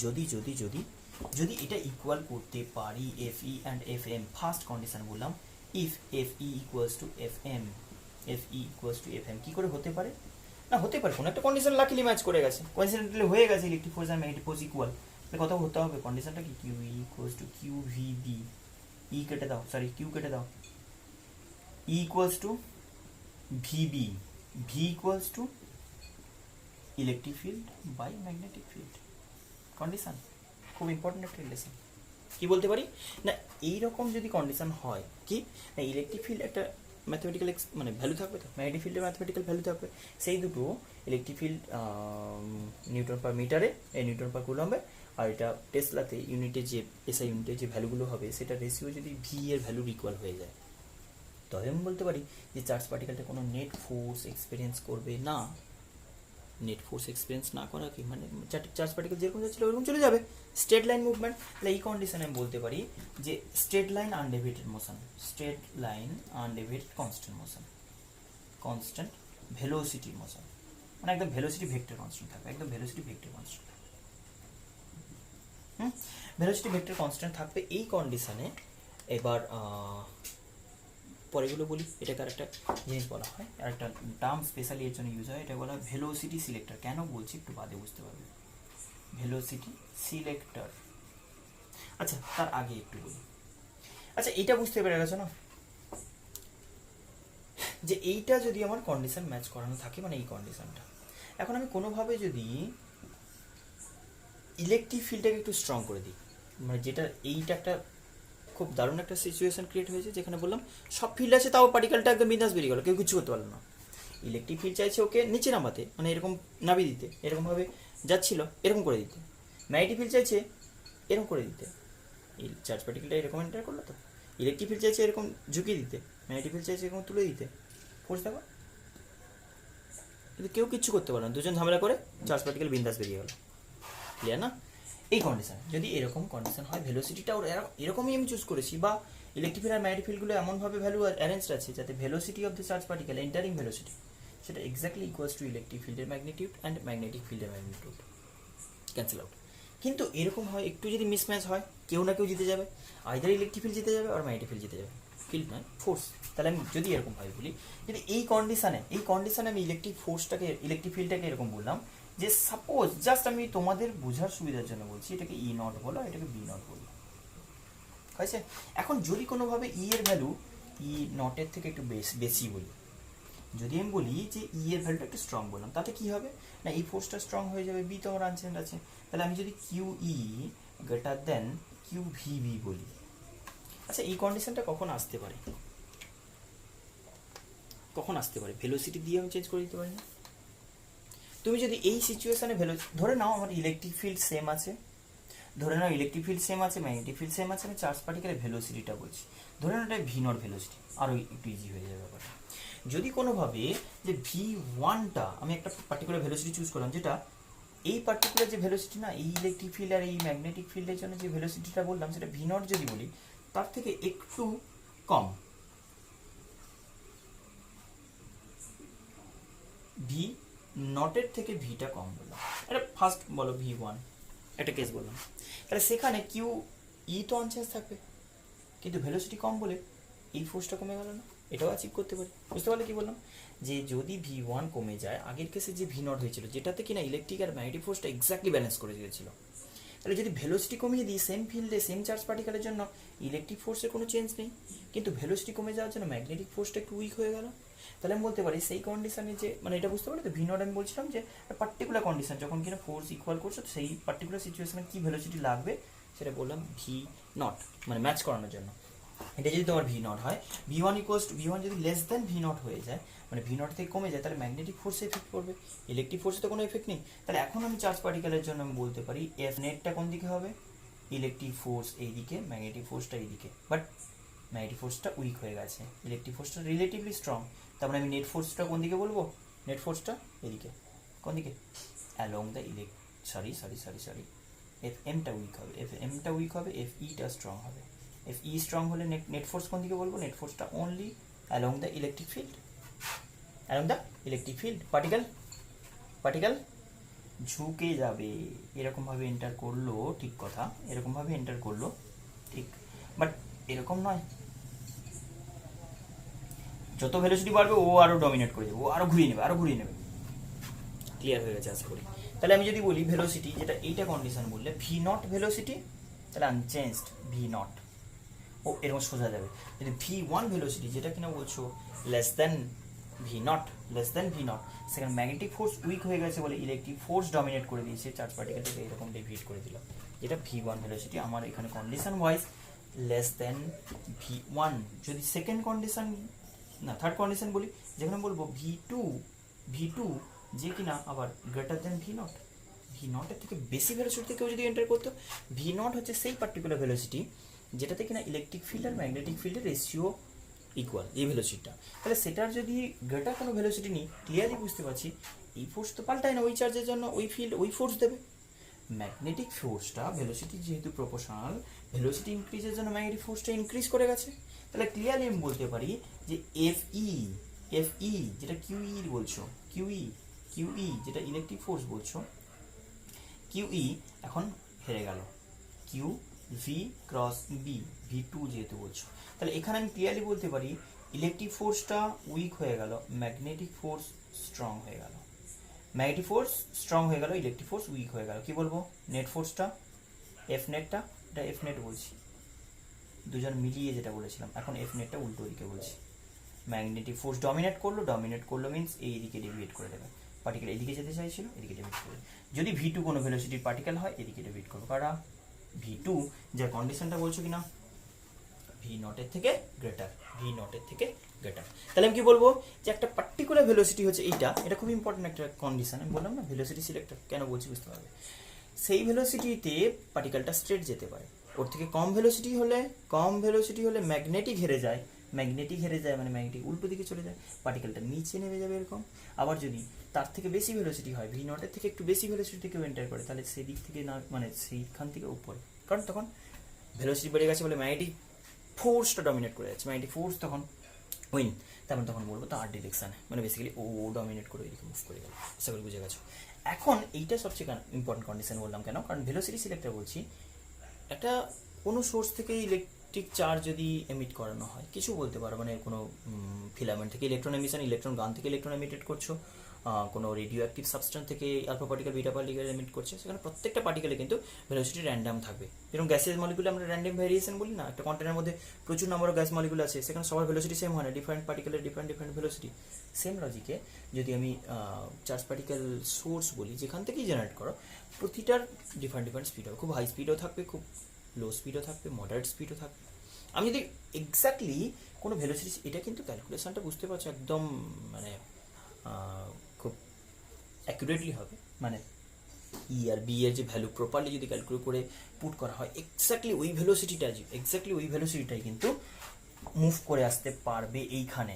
যদি যদি যদি যদি এটা ইকুয়াল করতে পারি F E and F M, first condition বললাম if F E equals to F M, F E equals to F M, কী করে হতে পারে? না হতে পারে কোনো একটা কন্ডিশন লাকিলি ম্যাচ করে গেছে, কোইন্সিডেন্টালি হয়ে গেছে ইলেকট্রিক ফোর্স আর ম্যাগনেটিক ফোর্স ইকুয়াল। তাহলে কথা হতে হবে কন্ডিশনটা কি, Q E equals to Q V B, E কেটে দাও, সরি কিউ কেটে দাও, E equals to V B, V equals to electric field by magnetic field. Condition খুব ইম্পর্টেন্ট একটা রিলেশন। কি বলতে পারি না, এইরকম যদি কন্ডিশন হয় কি না, ইলেকট্রিক ফিল্ড একটা ম্যাথমেটিক্যাল মানে ভ্যালু থাকবে, তো ম্যাগনেটিক ফিল্ডের ম্যাথমেটিক্যাল ভ্যালু থাকবে, সেই দুটো ইলেকট্রিক ফিল্ড নিউটন পার মিটারে, এই নিউটন পার কুলম্বে, আর এটা টেসলাতে ইউনিটে যে এসআই ইউনিটে যে ভ্যালুগুলো হবে সেটা রেশিও যদি ভি এর ভ্যালুর ইকুয়াল হয়ে যায়, তবে আমি বলতে পারি যে চার্জ পার্টিকেলটা কোনো নেট ফোর্স এক্সপিরিয়েন্স করবে না। নেট ফোর্স এক্সপিরিয়েন্স না করা কি মানে চার্জ পার্টিকেল যেরকম যাচ্ছিল ওরকম চলে যাবে, স্ট্রেট লাইন মুভমেন্ট। তাহলে এই কন্ডিশনে আমি বলতে পারি যে straight line undeviated motion, straight line undeviated constant motion, constant velocity motion, মানে একদম ভেলোসিটি ভেক্টর কনস্ট্যান্ট থাকবে, একদম velocity vector constant, velocity vector constant থাকবে এই কন্ডিশনে। এবার পরেগুলো বলি, এটাকে আরেকটা জিনিস বলা হয়, আরেকটা টার্ম স্পেশালি এর জন্য ইউজ হয়, এটা বলা হয় ভেলোসিটি সিলেক্টর। কেন বলছি একটু বাদে বুঝতে পারবে, ভেলোসিটি সিলেক্টর। আচ্ছা তার আগে একটু বলি, আচ্ছা এইটা বুঝতে পেরে গেছো না যে এইটা যদি আমার কন্ডিশন ম্যাচ করানো থাকে, মানে এই কন্ডিশনটা, এখন আমি কোনোভাবে যদি ইলেকট্রিক ফিল্ডটাকে একটু স্ট্রং করে দিই, মানে যেটা এইটা একটা খুব দারুণ একটা সিচুয়েশন ক্রিয়েট হয়েছে, যেখানে বললাম সব ফিল্ড আছে তাও পার্টিকেলটা একদম বিন্দাস বেরিয়ে গেল, কেউ কিছু করতে পারলো না। ইলেকট্রিক ফিল্ড চাইছে ওকে নিচে নামাতে, মানে এরকম নামিয়ে দিতে, এরকমভাবে যাচ্ছিল এরকম করে দিতে, ম্যাগনেটিক ফিল্ড চাইছে এরকম করে দিতে, এই চার্জ পার্টিকেলটা এরকম এন্টার করলো, তো ইলেকট্রিক ফিল্ড চাইছে এরকম ঝুঁকিয়ে দিতে, ম্যাগনেটিক ফিল্ড চাইছে এরকম তুলে দিতে, ফোর্স দেখো, কিন্তু কেউ কিচ্ছু করতে পারলো না, দুজন ঝামেলা করে চার্জ পার্টিকেল বিন্দাস বেরিয়ে গেল। ক্লিয়ার না? এই কন্ডিশন যদি এরকম কন্ডিশন হয়, ভেলোসিটিটা ওর এরকমই আমি চুজ করেছি, বা ইলেকট্রিক ফিল্ড আর ম্যাগনেটিক ফিল্ডগুলো এমনভাবে ভ্যালু অ্যারেঞ্জড আছে যাতে velocity of the charge particle entering velocity সেটা এক্স্যাক্টলি ইকুয়ালস টু ইলেকট্রিক ফিল্ডের ম্যাগনিটিউড অ্যান্ড ম্যাগনেটিক ফিল্ডের ম্যাগনিটিউড, ক্যান্সেল আউট। কিন্তু এরকম হয় একটু যদি মিসম্যাচ হয়, কেউ না কেউ জিতে যাবে, আইদার ইলেকট্রিক ফিল্ড জিতে যাবে আর ম্যাগনেটিক ফিল্ড জিতে যাবে, ফিল্ড নয় ফোর্স। তাহলে আমি যদি এরকম হয় বলি, যদি এই কন্ডিশনে আমি ইলেকট্রিক ফিল্ডটাকে এরকম বললাম যে সাপোজ, জাস্ট আমি তোমাদের বোঝার সুবিধার জন্য বলছি, এটাকে ই নট বলো, এটাকে বি নট বলো, হয়েছে? এখন যদি কোনোভাবে ই এর ভ্যালু ই নটের থেকে একটু বেশি বলি, যদি আমি বলি যে ই এর ভ্যালুটা একটু স্ট্রং বললাম, তাতে কি হবে না এই ফোর্সটা স্ট্রং হয়ে যাবে, বি তো আমার আনচেঞ্জ আছে। তাহলে আমি যদি Q E greater than Q V B বলি, আচ্ছা এই কন্ডিশনটা কখন আসতে পারে, ভেলোসিটি দিয়ে আমি চেঞ্জ করে দিতে পারি না? তুমি যদি এই সিচুয়েশনে ধরে নাও আমার ইলেকট্রিক ফিল্ড সেম আছে, ম্যাগনেটিক ফিল্ড সেম আছে, আমি চার্জ পার্টিকেলের ভেলোসিটিটা বলছি, ধরে নাও এটা ভি নট ভেলোসিটি, আরও একটু ইজি হয়ে যাবে ব্যাপারটা। যদি কোনোভাবে যে ভি ওয়ানটা আমি একটা পার্টিকুলার ভেলোসিটি চুজ করলাম, যেটা এই পার্টিকুলার যে ভেলোসিটি না এই ইলেকট্রিক ফিল্ড আর এই ম্যাগনেটিক ফিল্ডের জন্য যে ভেলোসিটিটা বললাম সেটা ভি নট যদি বলি, তার থেকে একটু কম, ভি নটের থেকে ভিটা কম বললাম, এটা ফার্স্ট বলো V1 একটা কেস বললাম, তাহলে সেখানে কিউ ই তো আনচেঞ্জ থাকবে, কিন্তু ভেলোসিটি কম বলে এই ফোর্সটা কমে গেল না, এটাও অ্যাচিভ করতে পারি। বুঝতে পারলে কি বললাম, যে যদি V1 কমে যায়, আগের কেসে যে V0 হয়েছিল যেটাতে কিনা ইলেকট্রিক আর ম্যাগনেটিক ফোর্সটা এক্স্যাক্টলি ব্যালেন্স করে দিয়েছিল, তাহলে যদি ভেলোসিটি কমিয়ে দিই সেম ফিল্ডে সেম চার্জ পার্টিকেলের জন্য ইলেকট্রিক ফোর্সের কোনো চেঞ্জ নেই, কিন্তু ভেলোসিটি কমে যাওয়ার জন্য ম্যাগনেটিক ফোর্সটা একটু উইক হয়ে গেল, তাহলে আমি বলতে পারি সেই কন্ডিশনে যে মানে এটা বুঝতে পারি তো V0 আমি বলছিলাম যে পার্টিকুলার কন্ডিশন যখন কিনা ফোর্স ইকুয়াল করছো সেই পার্টিকুলার সিচুয়েশনে কি ভেলোসিটি লাগবে সেটা বললাম V0, মানে ম্যাচ করানোর জন্য। এটা যদি তোমার V0 হয়, V1 যদি লেস দেন V0 হয়ে যায়, মানে V0 থেকে কমে যায়, তাহলে ম্যাগনেটিক ফোর্সে এফেক্ট করবে, ইলেকট্রিক ফোর্সে তো কোনো এফেক্ট নেই। তাহলে এখন আমি চার্জ পার্টিকেলের জন্য আমি বলতে পারি এফ নেটটা কোন দিকে হবে, ইলেকট্রিক ফোর্স এইদিকে, ম্যাগনেটিক ফোর্সটা এইদিকে, বাট ম্যাগনেটিক ফোর্সটা উইক হয়ে গেছে, ইলেকট্রিক ফোর্সটা রিলেটিভলি স্ট্রং, তারপরে আমি নেট ফোর্সটা কোন দিকে বলবো, নেট ফোর্সটা এদিকে, কোন দিকে, অ্যালং দ্য সরি এফ এমটা উইক হবে, এফ ইটা স্ট্রং হবে, এফ ই স্ট্রং হলে নেট ফোর্স কোন দিকে বলবো, নেট ফোর্সটা only along the electric field, particle ঝুঁকে যাবে, এরকমভাবে এন্টার করলো, ঠিক কথা, এরকমভাবে এন্টার করলো ঠিক, বাট এরকম নয়, যত ভেলোসিটি বাড়বে ও আরো ডমিনেট করে যাবে, ও আরো ঘুরিয়ে নেবে। ক্লিয়ার হয়ে গেছে আশা করি। তাহলে আমি যদি বলি ভেলোসিটি, যেটা এইটা কন্ডিশন বললে V0 ভেলোসিটি, তাহলে আনচেঞ্জড V0, ও এরকম সোজা যাবে। যদি V1 ভেলোসিটি, যেটা কিনা বলছো লেস দেন V0, সেখানে ম্যাগনেটিক ফোর্স উইক হয়ে গেছে বলে ইলেকট্রিক ফোর্স ডমিনেট করে দিয়েছে, চার্জ পার্টিকেলটাকে এরকম ডেভিয়েট করে দিল, যেটা V1 ভেলোসিটি আমার এখানে condition wise less than V1। যদি সেকেন্ড কন্ডিশন না থার্ড কন্ডিশন বলি, যেখানে বলবো V2 যে কিনা আবার গ্রেটার দেন V0, এর থেকে বেশি ভেলোসিটি কেউ যদি এন্টার করতো, V0 হচ্ছে সেই পার্টিকুলার ভেলোসিটি যেটাতে কিনা ইলেকট্রিক ফিল্ড আর ম্যাগনেটিক ফিল্ডের রেশিও ইকুয়াল, এই ভেলোসিটিটা, তাহলে সেটার যদি গ্রেটার কোনো ভেলোসিটি নিই, ক্লিয়ারলি বুঝতে পারছি এই ফোর্স তো পাল্টায় না, ওই চার্জের জন্য ওই ফিল্ড ওই ফোর্স দেবে, ম্যাগনেটিক ফোর্সটা ভেলোসিটি যেহেতু প্রপোর্শনাল, ভেলোসিটি ইনক্রিজের জন্য ম্যাগনেটিক ফোর্সটা ইনক্রিজ করে গেছে, তাহলে ক্লিয়ারলি আমি বলতে পারি যে এফই যেটা কিউই যেটা ইলেকট্রিক ফোর্স বলছো, কিউই এখন হেরে গেল, Q V cross B, V2 যেহেতু বলছো, তাহলে এখানে আমি ক্লিয়ারলি বলতে পারি ইলেকট্রিক ফোর্সটা উইক হয়ে গেল, ম্যাগনেটিক ফোর্স স্ট্রং হয়ে গেল, ইলেকট্রিক ফোর্স উইক হয়ে গেল। কি বলবো, নেট ফোর্সটা এফ নেটটা, এটা এফ নেট বলছি, দুজন মিলিয়ে যেটা বলেছিলাম, এখন এফ নেটটা উল্টো দিকে বলছি, ম্যাগনেটিক ফোর্স ডমিনেট করলো মিন্স এইদিকে ডেভিয়েট করে দেবে, পার্টিকেল এদিকে যেতে চাইছিল এদিকে ডেভিয়েট করবে, যদি V2 কোনো ভেলোসিটির পার্টিকেল হয় এদিকে ডেভিয়েট করবে, কারণ V2 যে কন্ডিশনটা বলছো কিনা V0 এর থেকে গ্রেটার, তাহলে আমি কি বলবো যে একটা পার্টিকুলার ভেলোসিটি হচ্ছে এটা খুব ইম্পর্টেন্ট একটা কন্ডিশন, আমি বললাম না ভেলোসিটি সিলেক্টর কেন বলছি বুঝতে পারবে, সেই ভেলোসিটিতে পার্টিকেলটা স্ট্রেট যেতে পারে, ওর থেকে কম ভেলোসিটি হলে ম্যাগনেটিক হেরে যায় মানে ম্যাগনেটিক উল্টো দিকে চলে যায়, পার্টিকেলটা নিচে নেমে যাবে এরকম। আবার যদি তার থেকে বেশি ভেলোসিটি হয়, V0 এর থেকে একটু বেশি ভেলোসিটি কেউ এন্টার করে, তাহলে সেই দিক থেকে না মানে সেইখান থেকে উপরে, কারণ তখন ভেলোসিটি বেড়ে গেছে বলে ম্যাগনেটিক ফোর্সটা ডমিনেট করে যাচ্ছে, ম্যাগনেটিক ফোর্স তখন উইন, তখন বলবো তার ডিরেকশানে, মানে বেসিক্যালি ও ডমিনেট করে এদিকে মুভ করে গেল, আশা করি বুঝে গেছো। এখন এইটা সবচেয়ে ইম্পর্টেন্ট কন্ডিশন বললাম কেন, কারণ ভেলোসিটি সিলেক্টর বলছি একটা কোনো সোর্স থেকে ইলেকট্রিক চার্জ যদি এমিট করানো হয়, কিছু বলতে পারো, মানে কোনো ফিলামেন্ট থেকে ইলেকট্রন এমিশন, ইলেকট্রন গান থেকে ইলেকট্রন এমিটেড করছো, কোনো রেডিও অ্যাক্টিভ সাবস্টেন্স থেকে alpha particle beta particle emit করছে, সেখানে প্রত্যেকটা পার্টিকেলে কিন্তু ভেলোসিটি র্যান্ডাম থাকবে, যেরকম গ্যাসের মলিকুলে আমরা র্যান্ডাম ভ্যারিয়েশন বলি না, একটা কন্টেনারের মধ্যে প্রচুর নম্বর গ্যাস মলিকুল আছে, সেখানে সবার ভেলোসিটি সেম হয় না, ডিফারেন্ট পার্টিকেলের ডিফারেন্ট ভেলোসিটি, সেম লজিকে যদি আমি চার্জ পার্টিকেল সোর্স বলি যেখান থেকেই জেনারেট করো, প্রতিটার ডিফারেন্ট স্পিড হবে, খুব হাই স্পিডও থাকবে, খুব লো স্পিডও থাকবে, মডারেট স্পিডও থাকবে। আমি যদি এক্স্যাক্টলি কোনো ভেলোসিটি, এটা কিন্তু ক্যালকুলেশনটা বুঝতে পারছো একদম মানে খুব অ্যাকুরেটলি হবে, মানে ই আর বি এর যে ভ্যালু প্রপারলি যদি ক্যালকুলেট করে পুট করা হয়, এক্স্যাক্টলি ওই ভেলোসিটিটাই কিন্তু মুভ করে আসতে পারবে এইখানে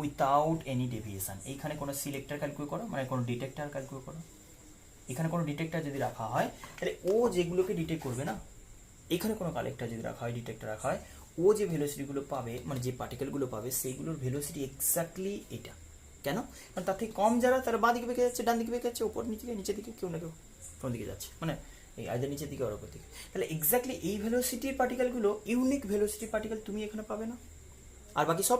উইথাউট এনি ডেভিয়েশন। এইখানে কোনো সিলেক্টর ক্যালকুলেট করো, মানে কোনো ডিটেক্টর ক্যালকুলেট করো, এখানে কোনো ডিটেক্টর যদি রাখা হয় তাহলে ও যেগুলোকে ডিটেক্ট করবে না, এখানে কোনো কালেক্টর যদি রাখা হয়, ডিটেক্টর রাখা হয়, ও যে ভেলোসিটিগুলো পাবে, মানে যে পার্টিকেলগুলো পাবে সেইগুলোর ভেলোসিটি এক্স্যাক্টলি এটা, কেন? কারণ তার থেকে কম যারা তারা বাঁ দিকে বেঁকে যাচ্ছে, ডান দিকে বেঁকে যাচ্ছে, উপর নিচের দিকে কেউ না কেউ কোন দিকে যাচ্ছে, মানে এই আইদার নিচের দিকে আর উপর দিকে। তাহলে এক্স্যাক্টলি এই ভেলোসিটির পার্টিকেলগুলো, ইউনিক ভেলোসিটির পার্টিকেল তুমি এখানে পাবে না, আর বাকি সব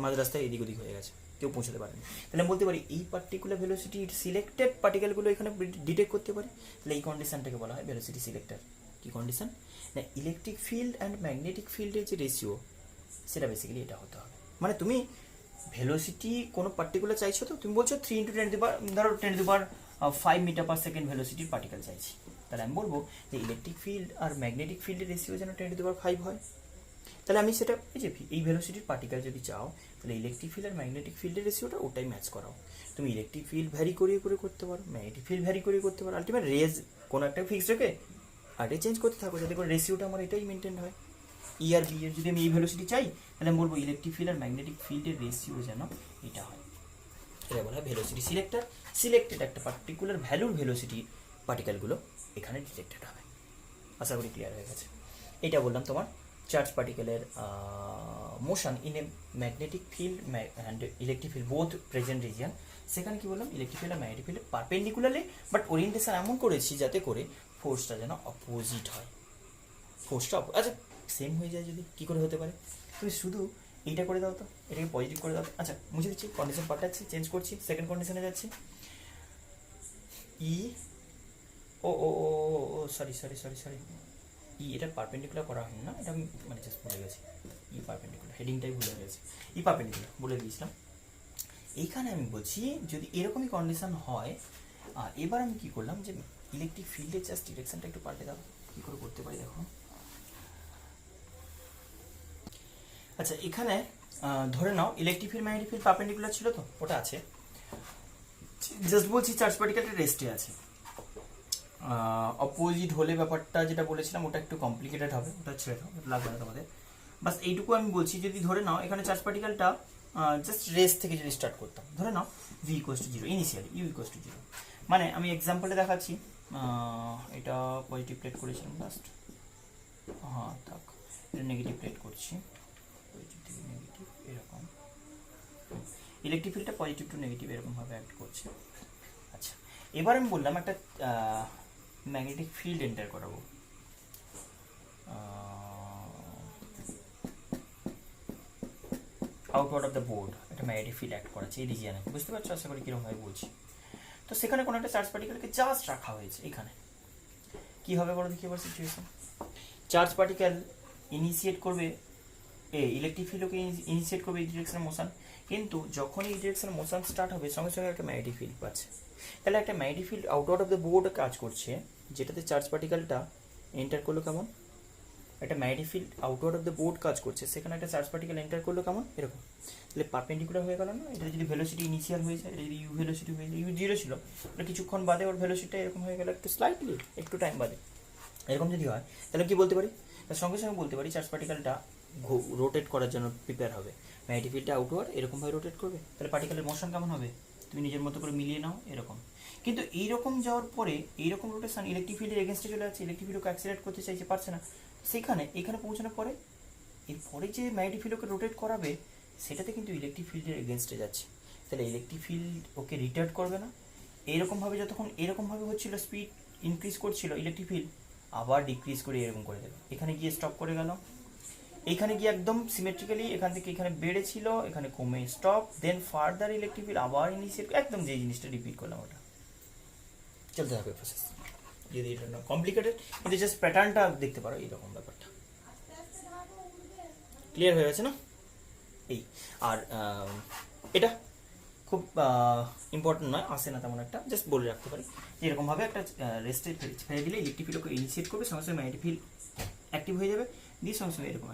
মাঝ রাস্তায় এদিক ওদিক হয়ে গেছে, কেউ পৌঁছাতে পারেনি। তাহলে আমি বলতে পারি এই পার্টিকুলার ভেলোসিটির সিলেক্টেড পার্টিকেলগুলো এখানে ডিটেক্ট করতে পারে। তাহলে এই কন্ডিশনটাকে বলা হয় ভেলোসিটি সিলেক্টর। কি কন্ডিশন? না ইলেকট্রিক ফিল্ড অ্যান্ড ম্যাগনেটিক ফিল্ডের যে রেশিও সেটা বেসিক্যালি এটা হতে হবে। মানে তুমি ভেলোসিটি কোনো পার্টিকুলার চাইছো, তো তুমি বলছো 3 × 10⁵ মিটার পার সেকেন্ড ভেলোসিটির পার্টিকেল চাইছি, তাহলে আমি বলবো যে ইলেকট্রিক ফিল্ড আর ম্যাগনেটিক ফিল্ডের রেশিও যেন 10⁵ হয়। তাহলে আমি সেটা এই ভেলোসিটির পার্টিকেল যদি চাও, তাহলে ইলেকট্রিক ফিল্ড আর ম্যাগনেটিক ফিল্ডের রেশিওটা ওটাই ম্যাচ করাও। তুমি ইলেকট্রিক ফিল্ড ভ্যারি করে করতে পারো, ম্যাগনেটিক ফিল্ড ভ্যারি করে করতে পারো, আলটিমেট রেজ কোনো একটা ফিক্স রেখে আরে চেঞ্জ করতে থাকো, যাতে করে রেশিওটা আমার এটাই মেনটেন হয়। ই আর বি এর যদি আমি এই ভেলোসিটি চাই, তাহলে আমি বলবো ইলেকট্রিক ফিল্ড আর ম্যাগনেটিক ফিল্ডের রেশিও যেন এটা হয়। এটা বলা হয় ভেলোসিটি সিলেক্টর। সিলেক্টেড একটা পার্টিকুলার ভ্যালুর ভেলোসিটি পার্টিকেলগুলো এখানে ডিটেক্টেড হবে। আশা করি ক্লিয়ার হয়ে গেছে। এটা বললাম তোমার চার্জ পার্টিকেলের motion in a magnetic field and electric field both present region. সেখানে কি বললাম, ইলেকট্রিক ফিল্ড আর magnetic field perpendicularly, but orientation এমন করেছি যাতে করে ফোর্সটা যেন অপোজিট হয়। ফোর্সটা আচ্ছা সেম হয়ে যায় যদি, কী করে হতে পারে? তুমি শুধু এইটা করে দাও তো, এটাকে পজিটিভ করে দাও। আচ্ছা মুছে দিচ্ছি, কন্ডিশন পাল্টাচ্ছি, চেঞ্জ করছি, সেকেন্ড কন্ডিশনে যাচ্ছি। ই ও ও ও ও সরি ই এটা পারপেন্ডিকুলার করা হয় না, এটা আমি মানে জাস্ট ভুলে গেছি। ই পারপেন্ডিকুলার হেডিংটাই ভুলে গেছি, ই পারপেন্ডিকুলার বলে দিয়েছিলাম। এইখানে আমি বলছি যদি এরকমই কন্ডিশন হয়, এবার আমি কি করলাম যে ইলেকট্রিক ফিল্ডের জাস্ট ডিরেকশনটা একটু পাল্টে দাও। কী করে করতে পারি দেখো। আচ্ছা এখানে ধরে নাও electric field magnetic field perpendicular ছিল, তো ওটা আছে, জাস্ট বলছি চার্জ পার্টিকেলটা রেস্টে আছে। অপোজিট হলে ব্যাপারটা যেটা বলেছিলাম ওটা একটু কমপ্লিকেটেড হবে, ওটা ছেড়ে দাও, লাগবে না তোমাদের। বাস এইটুকু আমি বলছি, যদি ধরে নাও এখানে চার্জ পার্টিকেলটা জাস্ট রেস থেকে যদি স্টার্ট করতাম, ধরে নাও V equals to 0 initially, U equals to 0, মানে আমি এক্সাম্পলে দেখাচ্ছি। এটা পজিটিভ প্লেট করেছিলাম লাস্ট, হ্যাঁ থাক, এটা নেগেটিভ প্লেট করছি, পজিটিভ থেকে নেগেটিভ এরকম, ইলেকট্রিক ফিল্ডটা পজিটিভ টু নেগেটিভ এরকমভাবে অ্যাক্ট করছে। আচ্ছা এবার আমি বললাম একটা ম্যাগনেটিক ফিল্ড এন্টার করাবো, আউটওয়ার্ড অফ দ্য বোর্ড একটা ম্যাগনেটিক ফিল্ড অ্যাক্ট করাচ্ছে এই রিজিয়নে, বুঝতে পারছো আশা করি কীরকমভাবে বলছি। তো সেখানে কোনো একটা চার্জ পার্টিকেলকে জাস্ট রাখা হয়েছে এখানে, কী হবে বলো দেখি এবার সিচুয়েশন। চার্জ পার্টিকেল ইনিশিয়েট করবে, ইলেকট্রিক ফিল্ডকে ইনিশিয়েট করবে এই ডিরেকশনের মোশন, কিন্তু যখন এই ডিরেকশনের মোশন স্টার্ট হবে সঙ্গে সঙ্গে একটা ম্যাগনেটিক ফিল্ড পাচ্ছে। তাহলে একটা magnetic field outward of the board কাজ করছে, যেটাতে চার্জ পার্টিকেলটা এন্টার করলো কেমন, একটা magnetic field outward of the board কাজ করছে, সেখানে একটা চার্জ পার্টিকেল এন্টার করলো কেমন এরকম। তাহলে পারপেন্ডিকুলার হয়ে গেল না, এটা যদি ভেলোসিটি ইনিশিয়াল হয়ে যায়, এটা যদি ইউ ভেলোসিটি হয়ে যায়, ইউ 0 ছিল, এটা কিছুক্ষণ বাদে ওর ভেলোসিটিটা এরকম হয়ে গেল, একটু স্লাইটলি একটু টাইম বাদে এরকম যদি হয়, তাহলে কি বলতে পারি, তার সঙ্গে সঙ্গে বলতে পারি চার্জ পার্টিকেলটা রোটেট করার জন্য প্রিপেয়ার হবে, ম্যাগনেটিক ফিল্ডটা আউটওয়ার্ড এরকমভাবে রোটেট করবে, তাহলে পার্টিকেলের মোশন কেমন হবে তুমি নিজের মতো করে মিলিয়ে নাও এরকম। কিন্তু এইরকম যাওয়ার পরে এইরকম রোটেশন ইলেকট্রিক ফিল্ডের এগেনস্টে চলে যাচ্ছে, ইলেকট্রিক ফিল্ডকে অ্যাক্সিলারেট করতে চাইছে, পারছে না, সেখানে এখানে পৌঁছানোর পরে এরপরে যে ম্যাগনেটিক ফিল্ড ওকে রোটেট করাবে সেটাতে কিন্তু ইলেকট্রিক ফিল্ডের এগেনস্টে যাচ্ছে, তাহলে ইলেকট্রিক ফিল্ড ওকে রিটার্ড করবে না। এইরকমভাবে যতক্ষণ এরকমভাবে হচ্ছিল, স্পিড ইনক্রিজ করছিল, ইলেকট্রিক ফিল্ড আবার ডিক্রিজ করে এরকম করে দেবে, এখানে গিয়ে স্টপ করে গেল, এখানে গিয়ে একদম সিমেট্রিক্যালি এখান থেকে এখানে বেড়েছিল, এখানে কমে স্টপ, দেন ফার্দার ইলেকট্রিক ফিল্ড আবার ইনিশিয়েট, একদম যে জিনিসটা রিপিট করলাম ওটা চলতে থাকবে প্রসেস। যদি এটা না কমপ্লিকেটেড, কিন্তু জাস্ট প্যাটার্নটা দেখতে পারো এইরকম ব্যাপারটা ক্লিয়ার হয়ে গেছে না। এই আর এটা খুব ইম্পর্টেন্ট নয়, আসে না তেমন একটা, জাস্ট বলে রাখতে পারি যে এরকমভাবে একটা রেস্টে ফেলে দিলে ইলেকট্রিক ফিল্ড ওকে ইনিশিয়েট করবে, সঙ্গে সঙ্গে ম্যাগনেটিক ফিল্ড অ্যাক্টিভ হয়ে যাবে, দিয়ে সঙ্গে সঙ্গে এরকম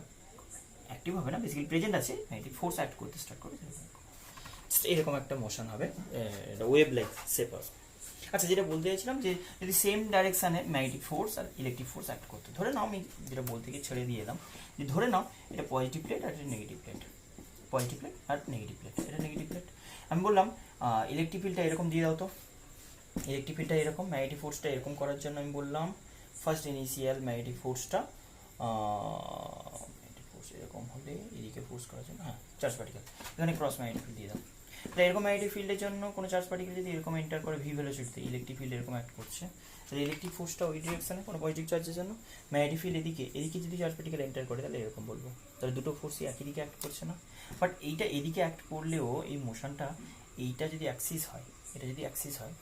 অ্যাক্টিভ হবে না, বেসিক্যালি প্রেজেন্ট আছে, ম্যাগনেটিক ফোর্স অ্যাক্ট করতে স্টার্ট করবে, এরকম একটা মোশন হবে, এটা ওয়েভ লাইক শেপ আসবে। আচ্ছা যেটা বলতে চাইছিলাম যে যদি সেম ডাইরেকশানে ম্যাগনেটিক ফোর্স আর ইলেকট্রিক ফোর্স অ্যাক্ট করতে, ধরে নাও আমি যেটা বলতে গিয়ে ছেড়ে দিয়ে এলাম, যে ধরে নাও এটা পজিটিভ প্লেট আর এটা নেগেটিভ প্লেট, পজিটিভ প্লেট আর নেগেটিভ প্লেট, এটা নেগেটিভ প্লেট, আমি বললাম ইলেকট্রিক ফিল্ডটা এরকম দিয়ে দাও তো, ইলেকট্রিক ফিল্ডটা এরকম, ম্যাগনেটিক ফোর্সটা এরকম করার জন্য আমি বললাম ফার্স্ট ইনিশিয়াল ম্যাগনেটিক ফোর্সটা এরকম হলে এদিকে ফোর্স করার জন্য, হ্যাঁ চার্জ পার্টিকেল এখানে ক্রস ম্যাগনেটিক ফিল্ড দিয়ে দাও। তাহলে এরকম ম্যাগনেটিক ফিল্ডের জন্য কোনো চার্জ পার্টিকেল যদি এরকম এন্টার করে ভি ভেলোসিটিতে, ইলেকট্রিক ফিল্ড এরকম অ্যাক্ট করছে, তাহলে ইলেকট্রিক ফোর্সটা ওই ডিরেকশনে কোনো পজিটিভ চার্জের জন্য, ম্যাগনেটিক ফিল্ড এদিকে যদি চার্জ পার্টিকেল এন্টার করে তাহলে এরকম বলবো। তাহলে দুটো ফোর্সই একই দিকে অ্যাক্ট করছে না। বাট এইটা এদিকে অ্যাক্ট করলেও এই মোশনটা, এইটা যদি অ্যাক্সিস হয়, এটা যদি অ্যাক্সিস হয়,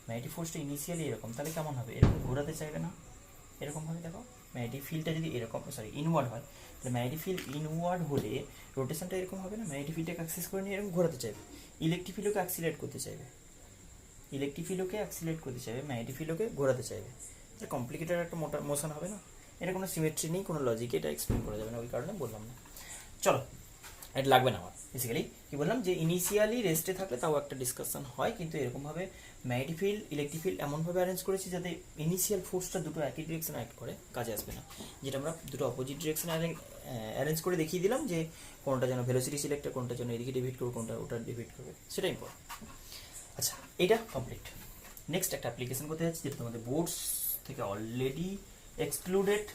ম্যাগনেটিক ফোর্সটা ইনিশিয়ালি এরকম, তাহলে কেমন হবে? এরকম ঘোরাতে চাইবে না, এরকমভাবে দেখো ম্যাগনেটিক ফিল্ডটা যদি এরকম ইনওয়ার্ড হয়, তাহলে ম্যাগনেটিক ফিল্ড ইনওয়ার্ড হলে রোটেশনটা এরকম হবে না, ম্যাগনেটিক ফিল্ডটাকে অ্যাক্সেস করে নিয়ে এরকম ঘোরাতে চাইবে, ইলেকট্রিক ফিল্ডকে অ্যাক্সিলারেট করতে চাইবে, ম্যাগনেটিক ফিল্ডকে ঘোরাতে চাইবে। এটা কমপ্লিকেটেড একটা মোশন হবে না, এটা কোনো সিমেট্রি নেই, কোনো লজিক, এটা এক্সপ্লেন করা যাবে না, ওই কারণে বললাম না। চলো, এটা লাগবে না আমার। বেসিক্যালি কি বললাম যে ইনিশিয়ালি রেস্টে থাকলে তাও একটা ডিসকাশন হয়, কিন্তু এরকমভাবে ম্যাগনেটিক ফিল্ড ইলেকট্রিক ফিল্ড এমনভাবে অ্যারেঞ্জ করেছি যাতে ইনিশিয়াল ফোর্সটা দুটো একই ডিরেকশনে অ্যাক্ট করে, কাজে আসবে না। যেটা আমরা দুটো অপোজিট ডিরেকশনে অ্যারেঞ্জ করে দেখিয়ে দিলাম যে কোনটা যেন ভেলোসিটি সিলেক্ট, কোনটা যেন এদিকে ডিভিট করবে, কোনটা ওটা ডিভিট করবে, সেটা ইম্পর্টেন্ট। আচ্ছা, এটা কমপ্লিট। নেক্সট একটা অ্যাপ্লিকেশন করতে যাচ্ছি যেটা তোমাদের বোর্ডস থেকে অলরেডি এক্সক্লুডেড,